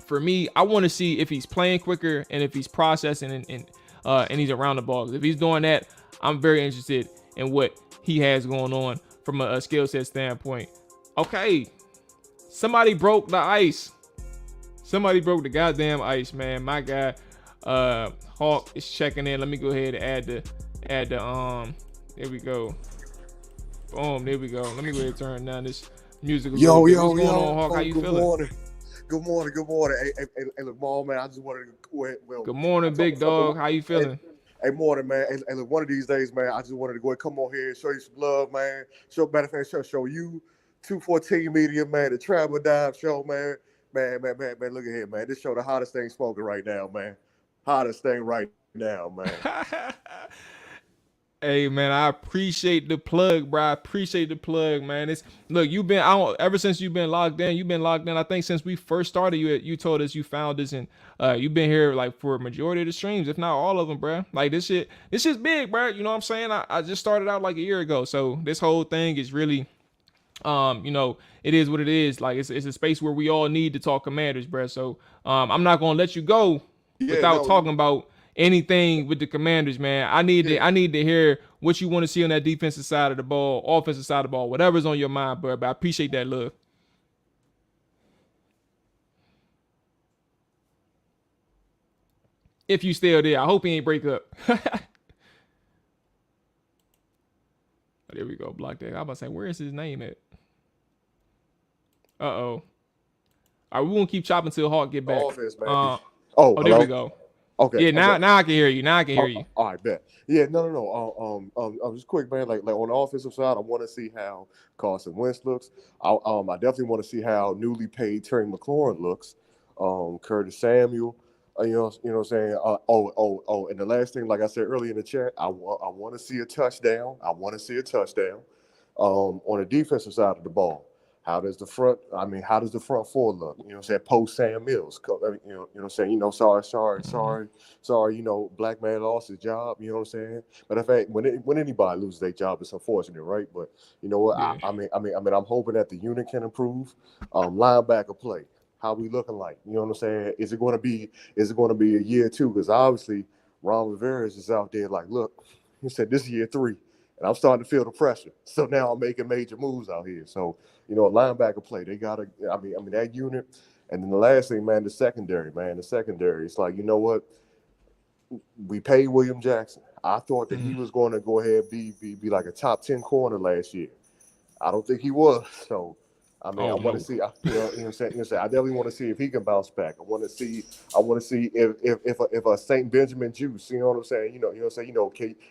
for me, I want to see if he's playing quicker and if he's processing and he's around the ball. If he's doing that, I'm very interested in what he has going on from a skill set standpoint. Okay, somebody broke the ice. Somebody broke the goddamn ice, man. My guy, Hawk is checking in. Let me go ahead and add the there we go. Boom, there we go. Let me go ahead and turn down this music. What's going on, Hawk? How you feeling? Good morning. Hey, Lamar, man, I just wanted to go ahead. Well, good morning, big dog. How you feeling? Hey, morning, man. Hey, look, one of these days, man, I just wanted to go ahead, come on here and show you some love, man. Matter of fact, show you 214 Media, man, the Travel Dive Show, man. Man, look at here, man. This show the hottest thing smoking right now, man. Hottest thing right now, man. Hey, man, I appreciate the plug, bro. I appreciate the plug, man. Look, ever since you've been locked in. I think since we first started, you told us you found us, and you've been here like for a majority of the streams, if not all of them, bro. Like this shit's big, bro. You know what I'm saying? I just started out like a year ago, so this whole thing is really, it is what it is. Like it's a space where we all need to talk Commanders, bro. So I'm not gonna let you go without talking about anything with the Commanders, man. I need to hear what you want to see on that defensive side of the ball, offensive side of the ball, whatever's on your mind, bro. But I appreciate that love. If you still there, I hope he ain't break up. There we go. Block that. I was about to say, where is his name at? Uh-oh. All right, we won't keep chopping till Hawk get back. Office, man. There we go. Okay. Yeah, now I can hear you. All right, bet. Yeah, no. Just quick, man. Like on the offensive side, I want to see how Carson Wentz looks. I definitely want to see how newly paid Terry McLaurin looks. Curtis Samuel. You know what I'm saying? And the last thing, like I said earlier in the chat, I want to see a touchdown. On the defensive side of the ball, how does the front four look? You know what I'm saying? Post Sam Mills. You know what I'm saying? Sorry, black man lost his job, you know what I'm saying? But in fact, when anybody loses their job, it's unfortunate, right? But you know what? Yeah. I'm hoping that the unit can improve. Linebacker play. How we looking like? You know what I'm saying? Is it going to be a year two? Because obviously Ron Rivera is out there like, look, he said this is year three. And I'm starting to feel the pressure. So now I'm making major moves out here. So, a linebacker play, they gotta that unit. And then the last thing, man, the secondary, man. The secondary. It's like, you know what? We paid William Jackson. I thought that he was going to go ahead and be like a top 10 corner last year. I don't think he was. So I want to see. You know what I'm saying? I definitely want to see if he can bounce back. I want to see if a Saint Benjamin Juice. You know what I'm saying? You know what I'm saying?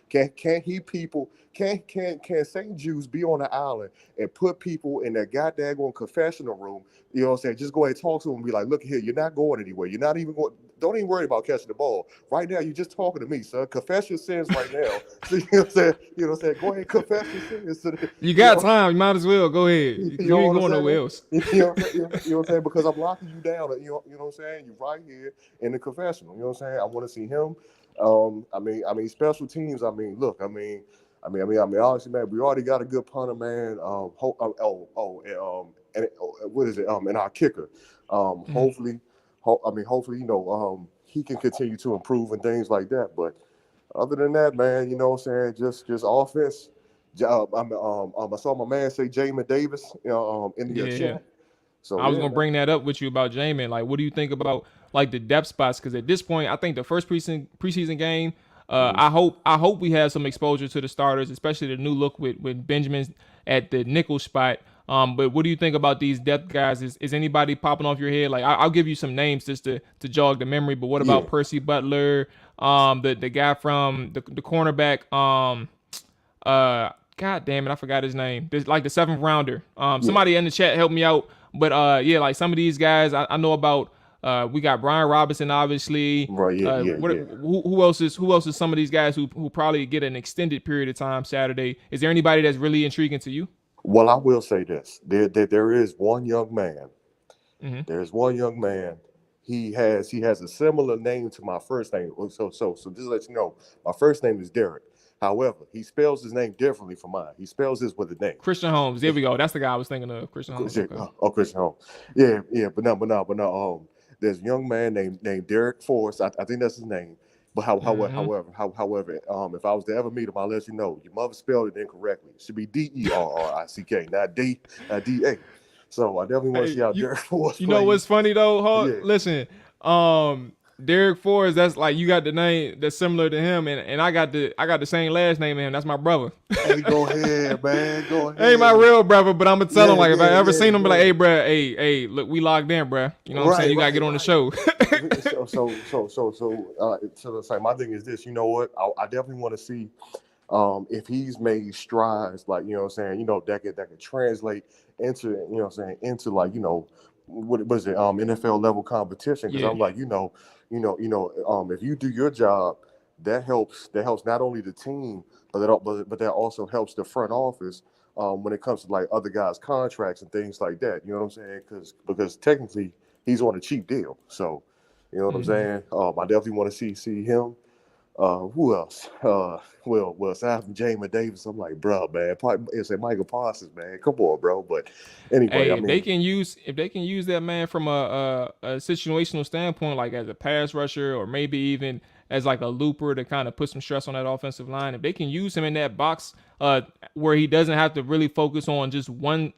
Can Saint Juice be on the island and put people in that goddamn confessional room? You know what I'm saying? Just go ahead and talk to them and be like, look here, you're not going anywhere. You're not even going. Don't even worry about catching the ball. Right now, you're just talking to me, son. Confess your sins right now. So, you know what I'm saying? Go ahead and confess your sins. You got time. You might as well go ahead. You ain't going nowhere else. You know what I'm saying? Because I'm locking you down. You know what I'm saying? You're right here in the confessional. You know what I'm saying? I want to see him. Special teams. Honestly, man, we already got a good punter, man. What is it? And our kicker. Hopefully, he can continue to improve and things like that. But other than that, man, you know what I'm saying? Just offense. I saw my man say Jamin Davis, in the chat. So I was gonna bring that up with you about Jamin. Like, what do you think about like the depth spots? Because at this point, I think the first preseason game, I hope we have some exposure to the starters, especially the new look with Benjamin at the nickel spot. But what do you think about these depth guys? Is anybody popping off your head? Like, I'll give you some names just to jog the memory. But what about Percy Butler? The guy from the cornerback. God damn it, I forgot his name. There's like the 7th rounder. Somebody in the chat help me out. But like some of these guys I know about. We got Brian Robinson, obviously. Right. Who else is some of these guys who probably get an extended period of time Saturday? Is there anybody that's really intriguing to you? Well, I will say this: there is one young man. Mm-hmm. There's one young man. He has a similar name to my first name. So just to let you know, my first name is Derek. However, he spells his name differently from mine. He spells his with a name. Christian Holmes. There we go. That's the guy I was thinking of. Christian Holmes. Okay. Oh, Christian Holmes. Yeah. But no. There's a young man named Derek Forrest. I think that's his name. But however, if I was to ever meet him, I'll let you know. Your mother spelled it incorrectly. It should be Derrick, not D-A. So I definitely want to see how Derek Forrest. You know what's funny though? Listen, Derek Forrest, that's like you got the name that's similar to him, and I got the same last name as him. That's my brother. Hey, go ahead, man. Go ahead. Ain't my real brother, but I'm gonna tell him if I ever seen him, be like, hey, bro, hey, look, we locked in, bro. You know what I'm saying? You gotta get on the show. So my thing is this. You know what? I definitely want to see if he's made strides, like, you know what I'm saying, that could translate into, you know what I'm saying, into like, what was it, NFL level competition. Because I'm like, if you do your job, that helps not only the team, but that also helps the front office when it comes to like other guys' contracts and things like that. You know what I'm saying? Because technically he's on a cheap deal. So, you know what I'm saying? I definitely want to see him. Who else? Well, aside from Jamin Davis, I'm like, bro, man, it's a Michael Parsons, man. Come on, bro. But anyway, if they can use that man from a situational standpoint, like as a pass rusher or maybe even as like a looper to kind of put some stress on that offensive line, if they can use him in that box where he doesn't have to really focus on just one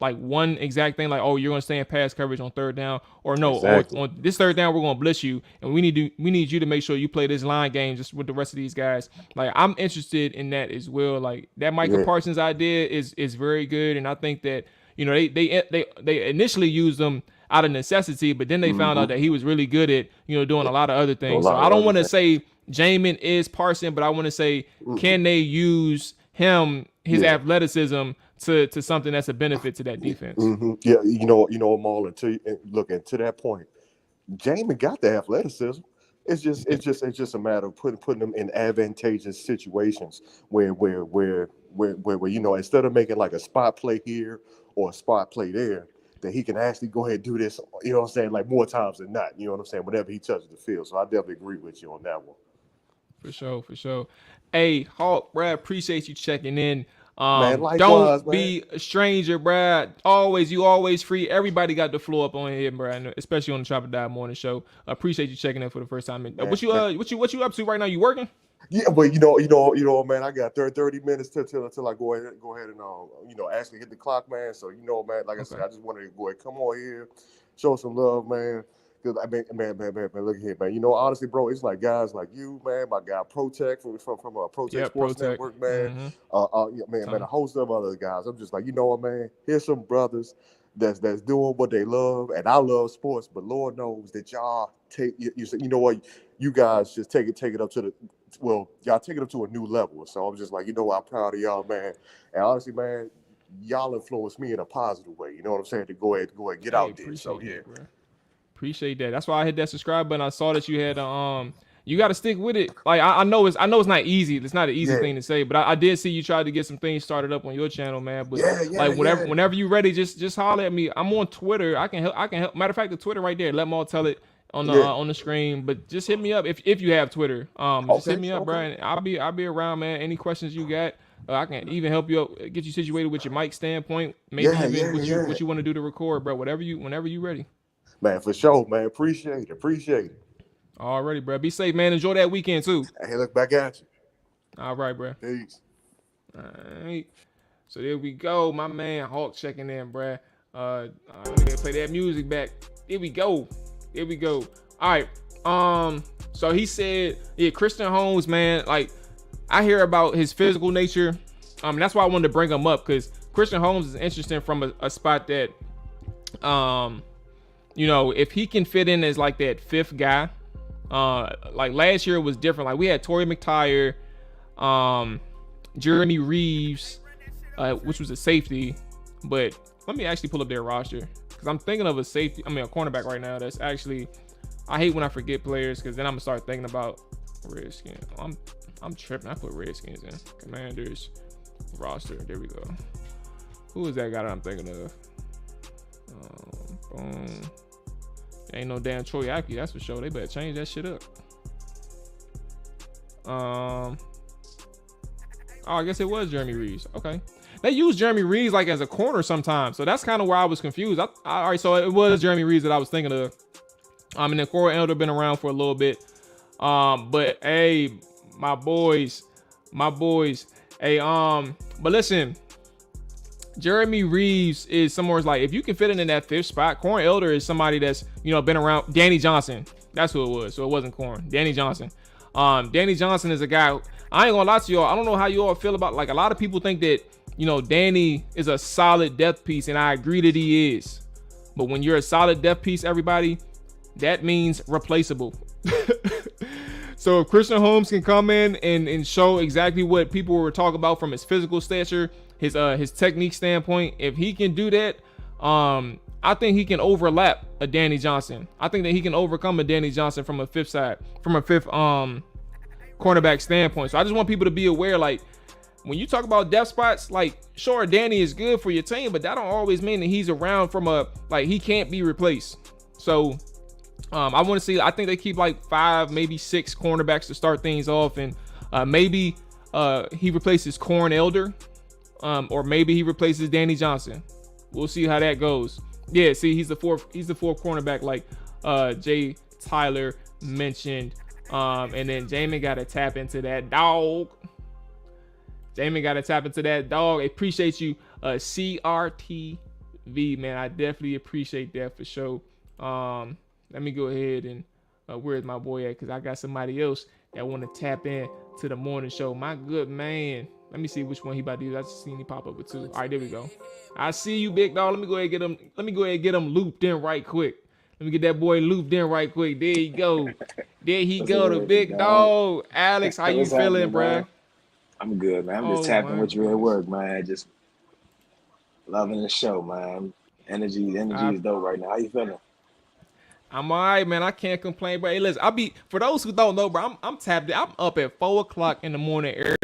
exact thing, like, oh, you're going to stay in pass coverage on 3rd down, or no, exactly. on this 3rd down, we're going to blitz you, and we need you to make sure you play this line game just with the rest of these guys. Like, I'm interested in that as well. Like, that Micah Parsons idea is very good, and I think that, they initially used him out of necessity, but then they found out that he was really good at, doing a lot of other things. So I don't want to say Jamin is Parsons, but I want to say, can they use his athleticism to something that's a benefit to that defense? Yeah, Marlon, to that point, Jamin got the athleticism. it's just a matter of putting them in advantageous situations where instead of making like a spot play here or a spot play there, that he can actually go ahead and do this, what I'm saying, like more times than not, you know what I'm saying, whenever he touches the field. So I definitely agree with you on that one. For sure, for sure. Hey, Hawk, Brad, appreciate you checking in. Man, Don't likewise, man. be a stranger, Brad. You always free. Everybody got the floor up on here, Brad, especially on the Chopper Dive Morning Show. Appreciate you checking in for the first time. Man, What you up to right now? You working? yeah, but man, I got 30 minutes till I go ahead and actually hit the clock, man. So man, like I Okay. said, I just wanted to go ahead, come on here, show some love, man. Because man, look here, man. Honestly, bro, it's like guys like you, man, my guy Protect from Protect Yeah, Sports Protect. Network, man. Mm-hmm. Yeah, man, a host of other guys. I'm just like, you know what, man. Here's some brothers that's doing what they love, and I love sports, but Lord knows that y'all take you know what, you guys just take it up to y'all take it up to a new level. So I'm just like, I'm proud of y'all, man. And honestly, man, y'all influence me in a positive way. You know what I'm saying? To go ahead, get Hey, out there. So appreciate yeah. that, bro. Appreciate that. That's why I hit that subscribe button. I saw that you had you got to stick with it. Like I know it's not easy. It's not an easy Yeah. thing to say, but I did see you tried to get some things started up on your channel, man. But Yeah. whenever you're ready, just holler at me. I'm on Twitter. I can help. Matter of fact, the Twitter right there. Let Maul tell it on the screen. But just hit me up if you have Twitter. Just hit me up, bro. And I'll be around, man. Any questions you got. I can even help you out, get you situated with your mic standpoint. Maybe what you want to do to record, bro. Whenever you ready. Man, for sure, man. Appreciate it. Alrighty, bro. Be safe, man. Enjoy that weekend too. Hey, look back at you. All right, bro. Peace. All right. So there we go, my man Hawk checking in, bro. Let me play that music back. Here we go. All right. So he said, yeah, Christian Holmes, man. Like, I hear about his physical nature. That's why I wanted to bring him up, because Christian Holmes is interesting from a spot that, if he can fit in as like that fifth guy. Like last year was different. Like we had Torrey McTyer, Jeremy Reeves, which was a safety. But let me actually pull up their roster, because I'm thinking of a cornerback right now that's actually, I hate when I forget players, because then I'm gonna start thinking about Redskins. I'm tripping. I put Redskins in Commanders roster. There we go. Who is that guy that I'm thinking of? Boom. Ain't no damn Troy Aki, that's for sure. They better change that shit up. I guess it was Jeremy Reeves. Okay. They use Jeremy Reeves like as a corner sometimes. So that's kind of where I was confused. All right, so it was Jeremy Reeves that I was thinking of. And then Corey Elder been around for a little bit. But hey, my boys. Hey, but listen, Jeremy Reeves is somewhere like, if you can fit in that fifth spot, Corn Elder is somebody that's, been around. Danny Johnson, that's who it was. So it wasn't Corn. Danny Johnson. Danny Johnson is a guy. I ain't gonna lie to y'all. I don't know how you all feel about, like, a lot of people think that, Danny is a solid depth piece, and I agree that he is. But when you're a solid depth piece, everybody, that means replaceable. So if Christian Holmes can come in and show exactly what people were talking about from his physical stature, his technique standpoint, if he can do that, I think he can overlap a Danny Johnson. I think that he can overcome a Danny Johnson from a fifth cornerback standpoint. So I just want people to be aware, like, when you talk about depth spots, like, sure, Danny is good for your team, but that don't always mean that he's around he can't be replaced. So I want to see, I think they keep like 5, maybe 6 cornerbacks to start things off, and maybe he replaces Corn Elder, or maybe he replaces Danny Johnson. We'll see how that goes. Yeah, see, he's the fourth cornerback, like Jay Tyler mentioned. And then Jamin got to tap into that dog. I appreciate you, CRTV, man. I definitely appreciate that for sure. Let me go ahead and where's my boy at? Because I got somebody else that want to tap in to the morning show. My good man. Let me see which one he about to use. I just seen he pop up with 2. All right, there we go. I see you, big dog. Let me go ahead and get him looped in right quick. Let me get that boy looped in right quick. There you go. There he go, the big dog. Alex, how you feeling, bro? I'm good, man. I'm just tapping with you at work, man. Just loving the show, man. Energy is dope right now. How you feeling? I'm all right, man. I can't complain, bro. Hey, listen, for those who don't know, bro, I'm tapped in. I'm up at 4 o'clock in the morning every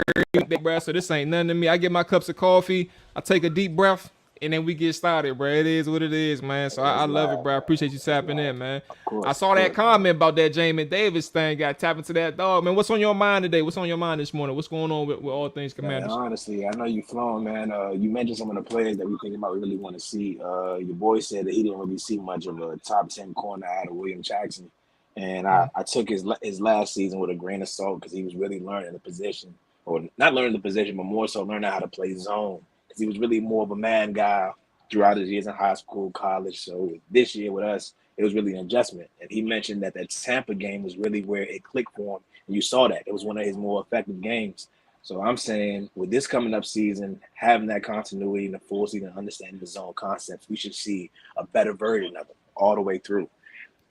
day, bro. So this ain't nothing to me. I get my cups of coffee, I take a deep breath, and then we get started, bro. It is what it is, man. So I love it, bro. I appreciate you tapping in, man. I saw that comment about that Jamin Davis thing. Got tapping to that dog, man. What's on your mind today? What's on your mind this morning? What's going on with all things Man, Commanders? honestly, I know you flown, man. You mentioned some of the players that we think about really want to see. Your boy said that he didn't really see much of a top 10 corner out of William Jackson. And I took his last season with a grain of salt because he was really learning the position, or not learning the position, but more so learning how to play zone. Because he was really more of a man guy throughout his years in high school, college. So this year with us, it was really an adjustment. And he mentioned that Tampa game was really where it clicked for him. And you saw that. It was one of his more effective games. So I'm saying with this coming up season, having that continuity in the full season, understanding the zone concepts, we should see a better version of it all the way through.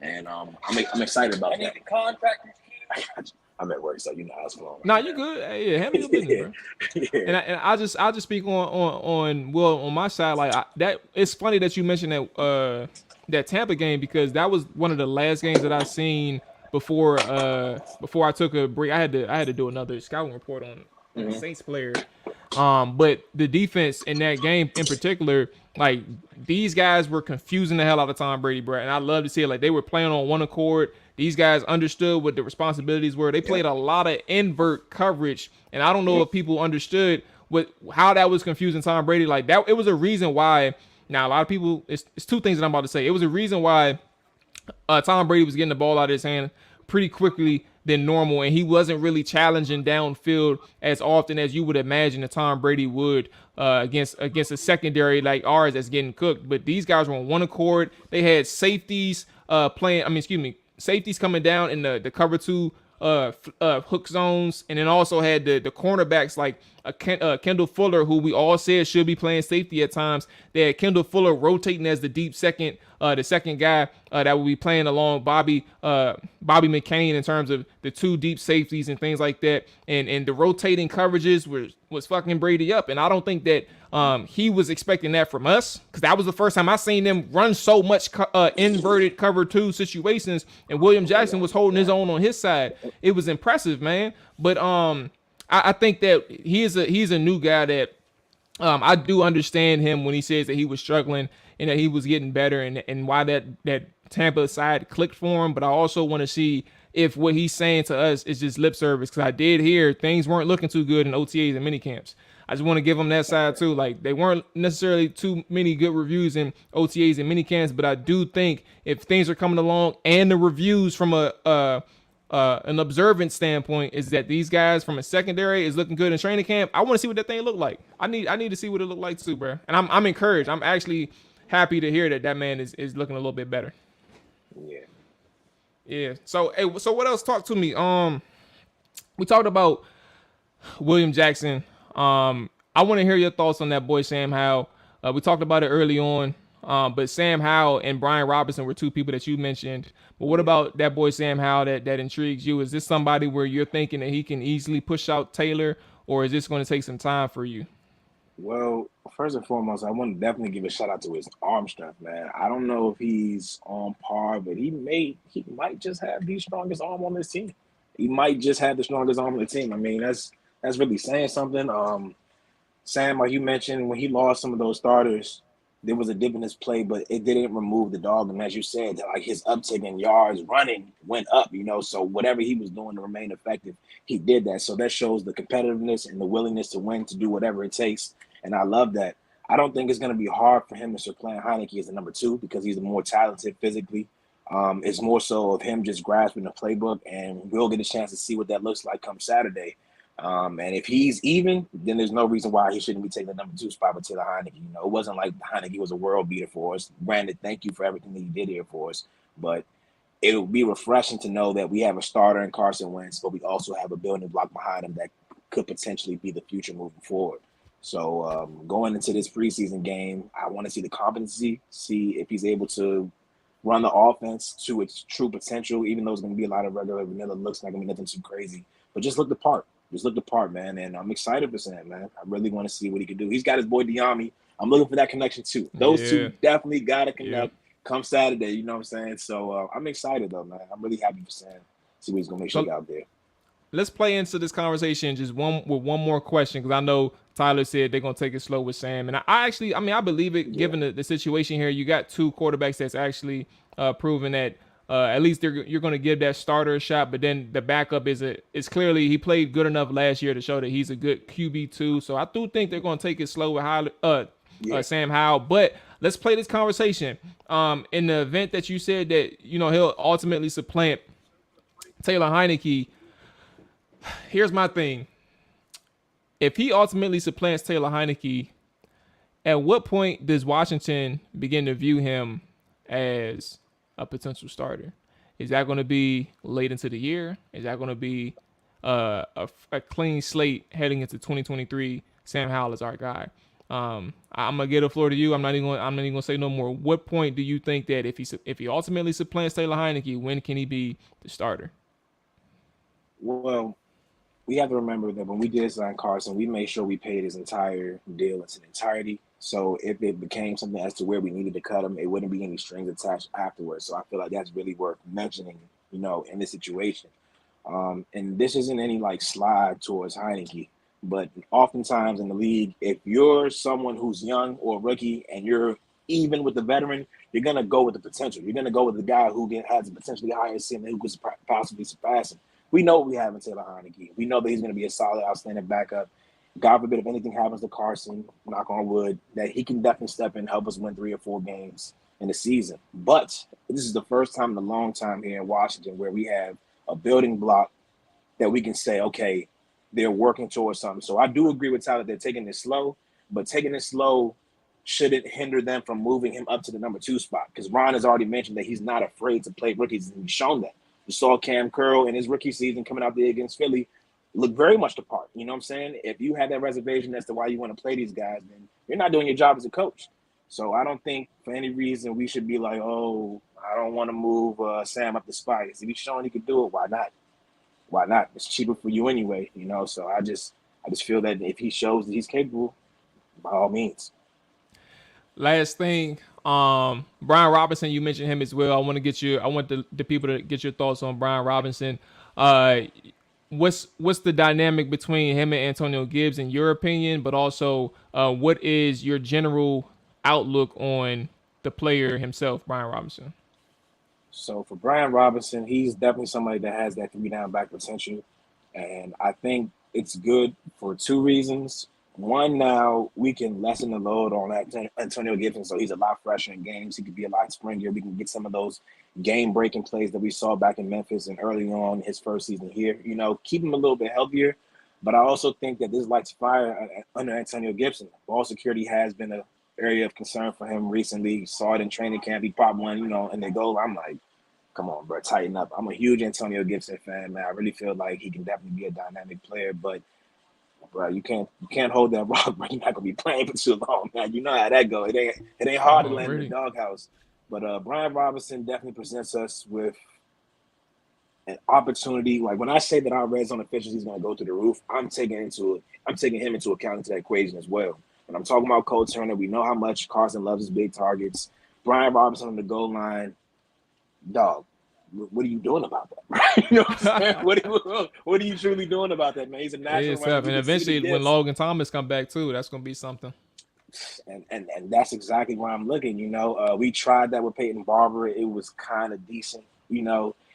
And I'm excited about that. I'm at work, so you know how it's flowing. Nah, you good? Hey, yeah, handle your business, bro. Yeah. And I just speak on my side like that. It's funny that you mentioned that Tampa game because that was one of the last games that I seen before I took a break. I had to do another scouting report on a Saints player. But the defense in that game in particular, like these guys were confusing the hell out of Tom Brady, bro. And I love to see it. Like they were playing on one accord. These guys understood what the responsibilities were. They played a lot of invert coverage, and I don't know if people understood how that was confusing Tom Brady. Like that, it was a reason why. Now a lot of people, it's two things that I'm about to say. It was a reason why Tom Brady was getting the ball out of his hand pretty quickly than normal, and he wasn't really challenging downfield as often as you would imagine that Tom Brady would against a secondary like ours that's getting cooked. But these guys were on one accord. They had safeties safeties coming down in the cover two hook zones, and then also had the cornerbacks like Kendall Fuller, who we all said should be playing safety at times. They had Kendall Fuller rotating as the deep second, the second guy that will be playing along Bobby McCain in terms of the two deep safeties and things like that. And the rotating coverages was fucking Brady up. And I don't think that he was expecting that from us, because that was the first time I seen them run so much inverted cover two situations, and William Jackson was holding his own on his side. It was impressive, man. But I think that he's a new guy that I do understand him when he says that he was struggling and that he was getting better, and why that Tampa side clicked for him. But I also want to see if what he's saying to us is just lip service, because I did hear things weren't looking too good in OTAs and minicamps. I just want to give them that side too. Like they weren't necessarily too many good reviews in OTAs and minicamps, but I do think if things are coming along and the reviews from an observant standpoint is that these guys from a secondary is looking good in training camp, I want to see what that thing look like. I need to see what it look like too, bro. And I'm encouraged. I'm actually happy to hear that man is looking a little bit better. Yeah. So what else? Talk to me. We talked about William Jackson. I want to hear your thoughts on that boy Sam Howell. We talked about it early on. But Sam Howell and Brian Robinson were two people that you mentioned. But what about that boy Sam Howell that intrigues you? Is this somebody where you're thinking that he can easily push out Taylor, or is this going to take some time for you? Well, first and foremost, I want to definitely give a shout out to his arm strength, man. I don't know if he's on par, but he might just have the strongest arm on this team. He might just have the strongest arm on the team. I mean, that's really saying something. Sam, like you mentioned, when he lost some of those starters, there was a dip in his play, but it didn't remove the dog. And as you said, like his uptick in yards running went up, so whatever he was doing to remain effective, he did that. So that shows the competitiveness and the willingness to win, to do whatever it takes. And I love that. I don't think it's going to be hard for him to supplant Heineke as the number 2, because he's the more talented physically. It's more so of him just grasping the playbook, and we'll get a chance to see what that looks like come Saturday. And if he's even, then there's no reason why he shouldn't be taking the number 2 spot with Taylor Heineke. It wasn't like Heineke was a world beater for us. Brandon, thank you for everything that you did here for us. But it would be refreshing to know that we have a starter in Carson Wentz, but we also have a building block behind him that could potentially be the future moving forward. So going into this preseason game, I want to see the competency, see if he's able to run the offense to its true potential, even though it's going to be a lot of regular vanilla looks, not going to be nothing too crazy. But just look the part. Just look the part, man. And I'm excited for Sam, man. I really want to see what he can do. He's got his boy Diami. I'm looking for that connection too. Those two definitely got to connect. come Saturday. You know what I'm saying? So I'm excited though, man. I'm really happy for Sam. See what he's gonna make So shake out there. let's play into this conversation just one more question, because I know Tyler said they're gonna take it slow with Sam, and I actually, I mean, I believe it. Yeah. Given the situation here, you got two quarterbacks that's actually proven that at least you're gonna give that starter a shot, but then the backup is clearly he played good enough last year to show that he's a good QB2. So I do think they're gonna take it slow with Yeah. Sam Howell, but. Let's play this conversation. In the event that you said that he'll ultimately supplant Taylor Heineke, here's my thing. If he ultimately supplants Taylor Heineke, at what point does Washington begin to view him as a potential starter? Is that going to be late into the year? Is that going to be a clean slate heading into 2023? Sam Howell is our guy. I'm gonna get the floor to you. I'm not even gonna say no more. What point do you think that if he ultimately supplants Taylor Heineke, when can he be the starter? Well, we have to remember that when we did sign Carson, we made sure we paid his entire deal in its entirety. So if it became something as to where we needed to cut him, it wouldn't be any strings attached afterwards. So I feel like that's really worth mentioning, in this situation. And this isn't any like slide towards Heineke, but oftentimes in the league, if you're someone who's young or rookie and you're even with the veteran, you're gonna go with the potential. You're gonna go with the guy who has a potentially higher ceiling, who could possibly surpass him. We know what we have in Taylor Heineke. We know that he's going to be a solid, outstanding backup. God forbid if anything happens to Carson, knock on wood, that he can definitely step in and help us win 3 or 4 games in the season. But this is the first time in a long time here in Washington where we have a building block that we can say, okay, they're working towards something. So I do agree with Tyler. They're taking it slow, but taking it slow shouldn't hinder them from moving him up to the number 2 spot, because Ron has already mentioned that he's not afraid to play rookies, and he's shown that. You saw Cam Curl in his rookie season coming out there against Philly look very much the part. You know what I'm saying? If you have that reservation as to why you want to play these guys, then you're not doing your job as a coach. So I don't think for any reason we should be like, oh, I don't want to move Sam up the spot. If he's showing he can do it, why not? Why not? It's cheaper for you anyway, So I just feel that if he shows that he's capable, by all means. Last thing, Brian Robinson, you mentioned him as well. I want the people to get your thoughts on Brian Robinson. What's the dynamic between him and Antonio Gibbs in your opinion, but also what is your general outlook on the player himself, Brian Robinson? So for Brian Robinson, he's definitely somebody that has that 3-down back potential. And I think it's good for 2 reasons. One, now we can lessen the load on Antonio Gibson, so he's a lot fresher in games. He could be a lot springier. We can get some of those game-breaking plays that we saw back in Memphis and early on his first season here. Keep him a little bit healthier. But I also think that this lights fire under Antonio Gibson. Ball security has been an area of concern for him recently. Saw it in training camp. He popped one, and they go. I'm like, come on, bro, tighten up. I'm a huge Antonio Gibson fan, man. I really feel like he can definitely be a dynamic player, but bro, you can't hold that rock, bro. You're not gonna be playing for too long, man. You know how that go. It ain't hard to land in the doghouse. But Brian Robinson definitely presents us with an opportunity. Like when I say that our red zone efficiency is gonna go through the roof, I'm taking him into account into that equation as well. When I'm talking about Cole Turner, we know how much Carson loves his big targets. Brian Robinson on the goal line, dog. What are you doing about that? You know what I'm saying? What are you truly doing about that, man? He's a natural. And eventually, when Logan Thomas come back too, that's gonna be something. And that's exactly where I'm looking. We tried that with Peyton Barber. It was kind of decent,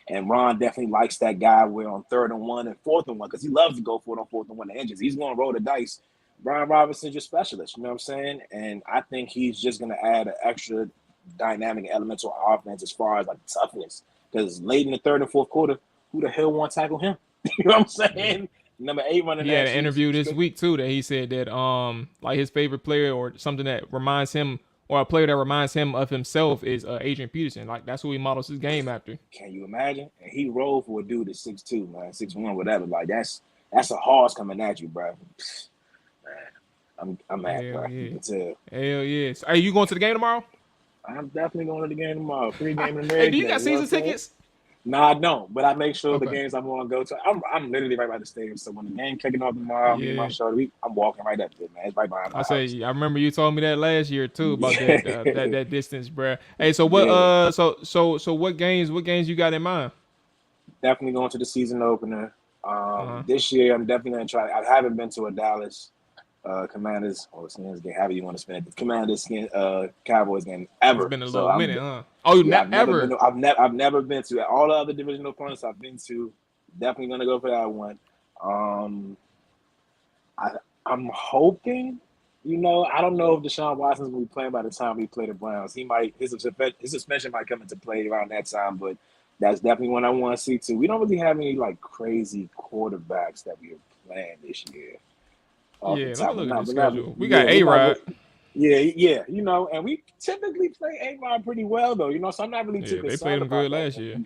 And Ron definitely likes that guy. We're on 3rd and 1 and 4th and 1 because he loves to go for it on 4th and 1 and inches. He's going to roll the dice. Brian Robinson's your specialist. You know what I'm saying? And I think he's just going to add an extra dynamic element to our offense as far as like toughness. Because late in the 3rd and 4th quarter, who the hell want to tackle him? You know what I'm saying? Number 8 running. He had an interview this week too that he said that like his favorite player or something that reminds him, or a player that reminds him of himself, is Adrian Peterson. Like that's who he models his game after. Can you imagine? And he rolled for a dude that's 6'2", man, 6'1", whatever. Like that's a horse coming at you, bro. Man, I'm mad, bro. Yeah. You can tell. Hell yes. Are you going to the game tomorrow? I'm definitely going to the game tomorrow. Free game in America. Hey, do you got season tickets? No, I don't. But I make sure the Okay. games I'm going to go to. I'm literally right by the stadium. So when the game kicking off tomorrow, me and my Yeah. show, I'm walking right up there, man. It's right behind I my house. say I remember you told me that last year too about Yeah, that distance, bruh. Hey, so what yeah. what games you got in mind? Definitely going to the season opener. Uh-huh. This year, I'm definitely going to try. I haven't been to a Dallas Commanders or Skins game, however you want to spend it. Commanders Cowboys game It's ever. been a So little minute, huh? Oh, you yeah, not I've never been. ever. I've never been to all the other divisional opponents I've been to. Definitely gonna go for that one. Um, I'm hoping. I don't know if Deshaun Watson's gonna be playing by the time we play the Browns. He might his suspension might come into play around that time, but that's definitely one I want to see too. We don't really have any like crazy quarterbacks that we are playing this year. Off the Yeah, let me top of look at the my head. schedule. We Yeah, got we A might. Rod. Yeah, and we typically play A-Rod pretty well, though, so I'm not really too Yeah, they concerned played him about good that. last year. And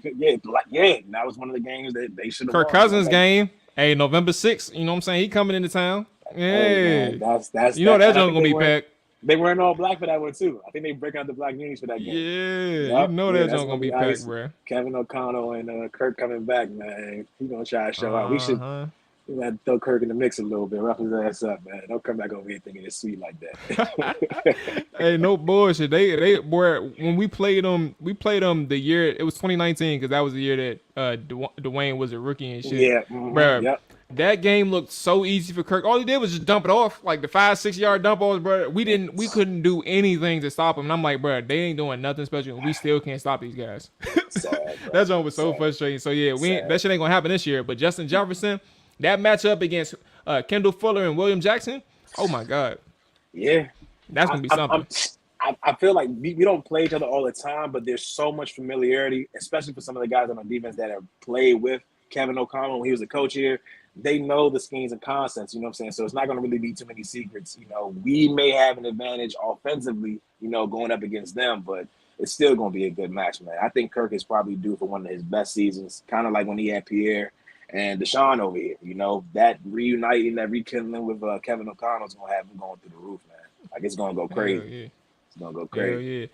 that was one of the games that they should have Kirk won. Cousins game. Hey, November 6th. You know what I'm saying? He coming into town. Hey, man, Hey. that's You know that and I joint think gonna be packed. they weren't all black for that one, too. I think they break out the black unis for that game. Yeah, you Yep, know yeah, that that's joint gonna be be packed, nice. bro. Kevin O'Connell and Kirk coming back, man. He's going to try to show out. Uh-huh. We got to throw Kirk in the mix a little bit, rough his ass up, man. Don't come back over here thinking it's sweet like that. Hey, no bullshit. They were when we played them the year it was 2019 because that was the year that Dwayne was a rookie and shit. Yeah, Bruh, yep. that game looked so easy for Kirk. All he did was just dump it off, like the 5-6 yard dump offs, bro. We couldn't do anything to stop him. And I'm like, bro, they ain't doing nothing special, and we still can't stop these guys. Sad, bro. That joint was so frustrating. So yeah, that shit ain't gonna happen this year. But Justin Jefferson, that matchup against Kendall Fuller and William Jackson, oh my god, Yeah. that's gonna be something. I feel like we don't play each other all the time, but there's so much familiarity, especially for some of the guys on our defense that have played with Kevin O'Connell when he was a coach here. They know the schemes and concepts, you know what I'm saying? So it's not going to really be too many secrets. We may have an advantage offensively, going up against them, but it's still going to be a good match, man. I think Kirk is probably due for one of his best seasons, kind of like when he had Pierre and Deshaun over here. That reuniting, that rekindling with Kevin O'Connell is going to have him going through the roof, man. Like, it's going to go crazy. Hell yeah. It's going to go crazy. Hell yeah.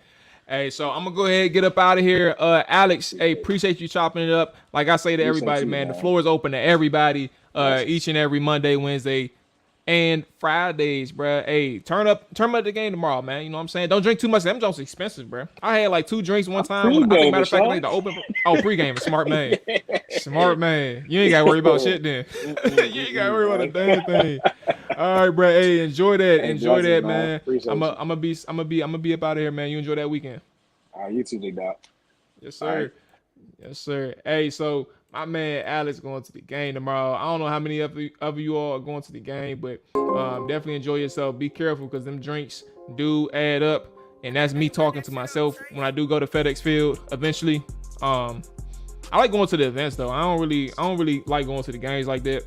Hey, so I'm gonna go ahead and get up out of here. Alex, hey, appreciate you chopping it up. Like I say to everybody, man, the floor is open to everybody. Each and every Monday, Wednesday, and Fridays, bro. Hey, turn up the game tomorrow, man. You know what I'm saying? Don't drink too much. Them jokes expensive, bro. I had like 2 drinks one time. I think matter of fact, like the open. Oh, pregame, a smart man. Smart man. You ain't gotta worry about shit then. You ain't gotta worry about a damn thing. All right, bro. Hey, enjoy that. Enjoy that, man. I'm gonna be up out of here, man. You enjoy that weekend. All right, you too, big dog. Yes, sir. Right. Yes, sir. Hey, so my man Alex going to the game tomorrow. I don't know how many of you all are going to the game, but definitely enjoy yourself. Be careful because them drinks do add up, and that's me talking to myself when I do go to FedEx Field eventually. I like going to the events though. I don't really like going to the games like that.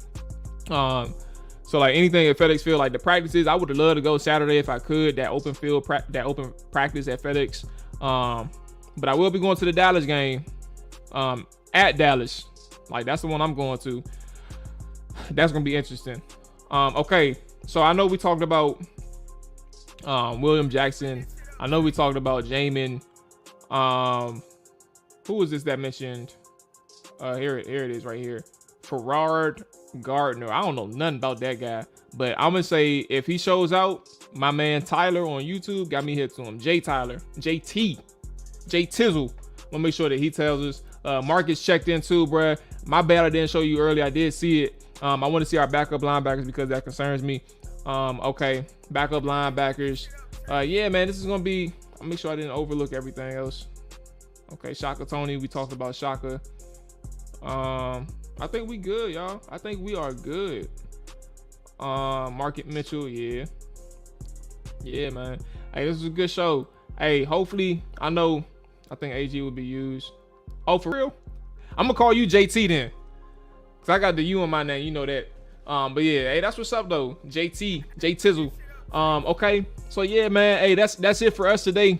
So like anything at FedEx Field, like the practices, I would have loved to go Saturday if I could. That open practice at FedEx. But I will be going to the Dallas game. At Dallas. Like that's the one I'm going to. That's gonna be interesting. Okay, so I know we talked about William Jackson. I know we talked about Jamin. Who was this that mentioned? Here it is right here. Gerard Gardner. I don't know nothing about that guy, but I'm gonna say if he shows out, my man Tyler on YouTube got me hit to him. J Tizzle. We'll make sure that he tells us. Marcus checked in too, bruh. My bad I didn't show you earlier. I did see it. I want to see our backup linebackers because that concerns me. Okay, backup linebackers. Yeah, man, this is gonna be. I'll make sure I didn't overlook everything else. Okay, Shaka Tony. We talked about Shaka. I think we good, y'all. I think we are good. Market Mitchell, yeah, man. Hey, this is a good show. Hey, hopefully, I think AG will be used. Oh, for real? I'm gonna call you JT then, cause I got the U in my name. You know that. But yeah, hey, that's what's up though. J Tizzle. Okay. So yeah, man. Hey, that's it for us today.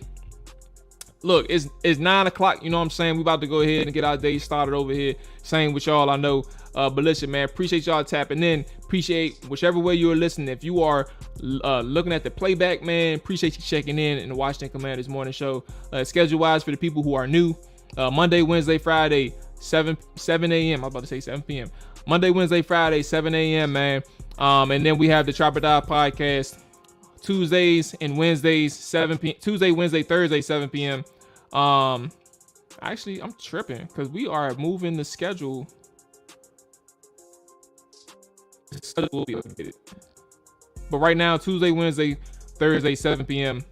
Look, it's 9 o'clock. You know what I'm saying? We about to go ahead and get our day started over here. Same with y'all, I know. But listen, man, appreciate y'all tapping in. Appreciate whichever way you're listening. If you are looking at the playback, man, appreciate you checking in the Washington Commanders Morning Show. Schedule-wise for the people who are new, Monday, Wednesday, Friday, 7 a.m. I was about to say 7 p.m. Monday, Wednesday, Friday, 7 a.m., man. And then we have the Chopper Dive podcast Tuesdays and Wednesdays, 7 p.m. Tuesday, Wednesday, Thursday, 7 p.m. Actually, I'm tripping because we are moving the schedule. The schedule will be updated. But right now, Tuesday, Wednesday, Thursday, 7 p.m.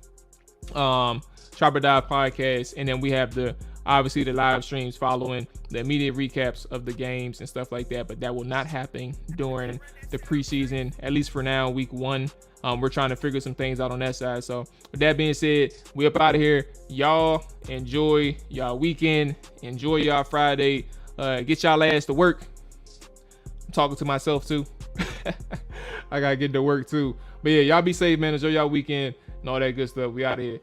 Chopper Dive podcast, and then we have obviously the live streams following the immediate recaps of the games and stuff like that. But that will not happen during the preseason, at least for now, week 1. We're trying to figure some things out on that side. So with that being said, we up out of here. Y'all enjoy y'all weekend. Enjoy y'all Friday. Get y'all ass to work. I'm talking to myself too. I gotta get to work too. But yeah, y'all be safe, man. Enjoy y'all weekend and all that good stuff. We out of here.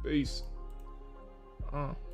Peace.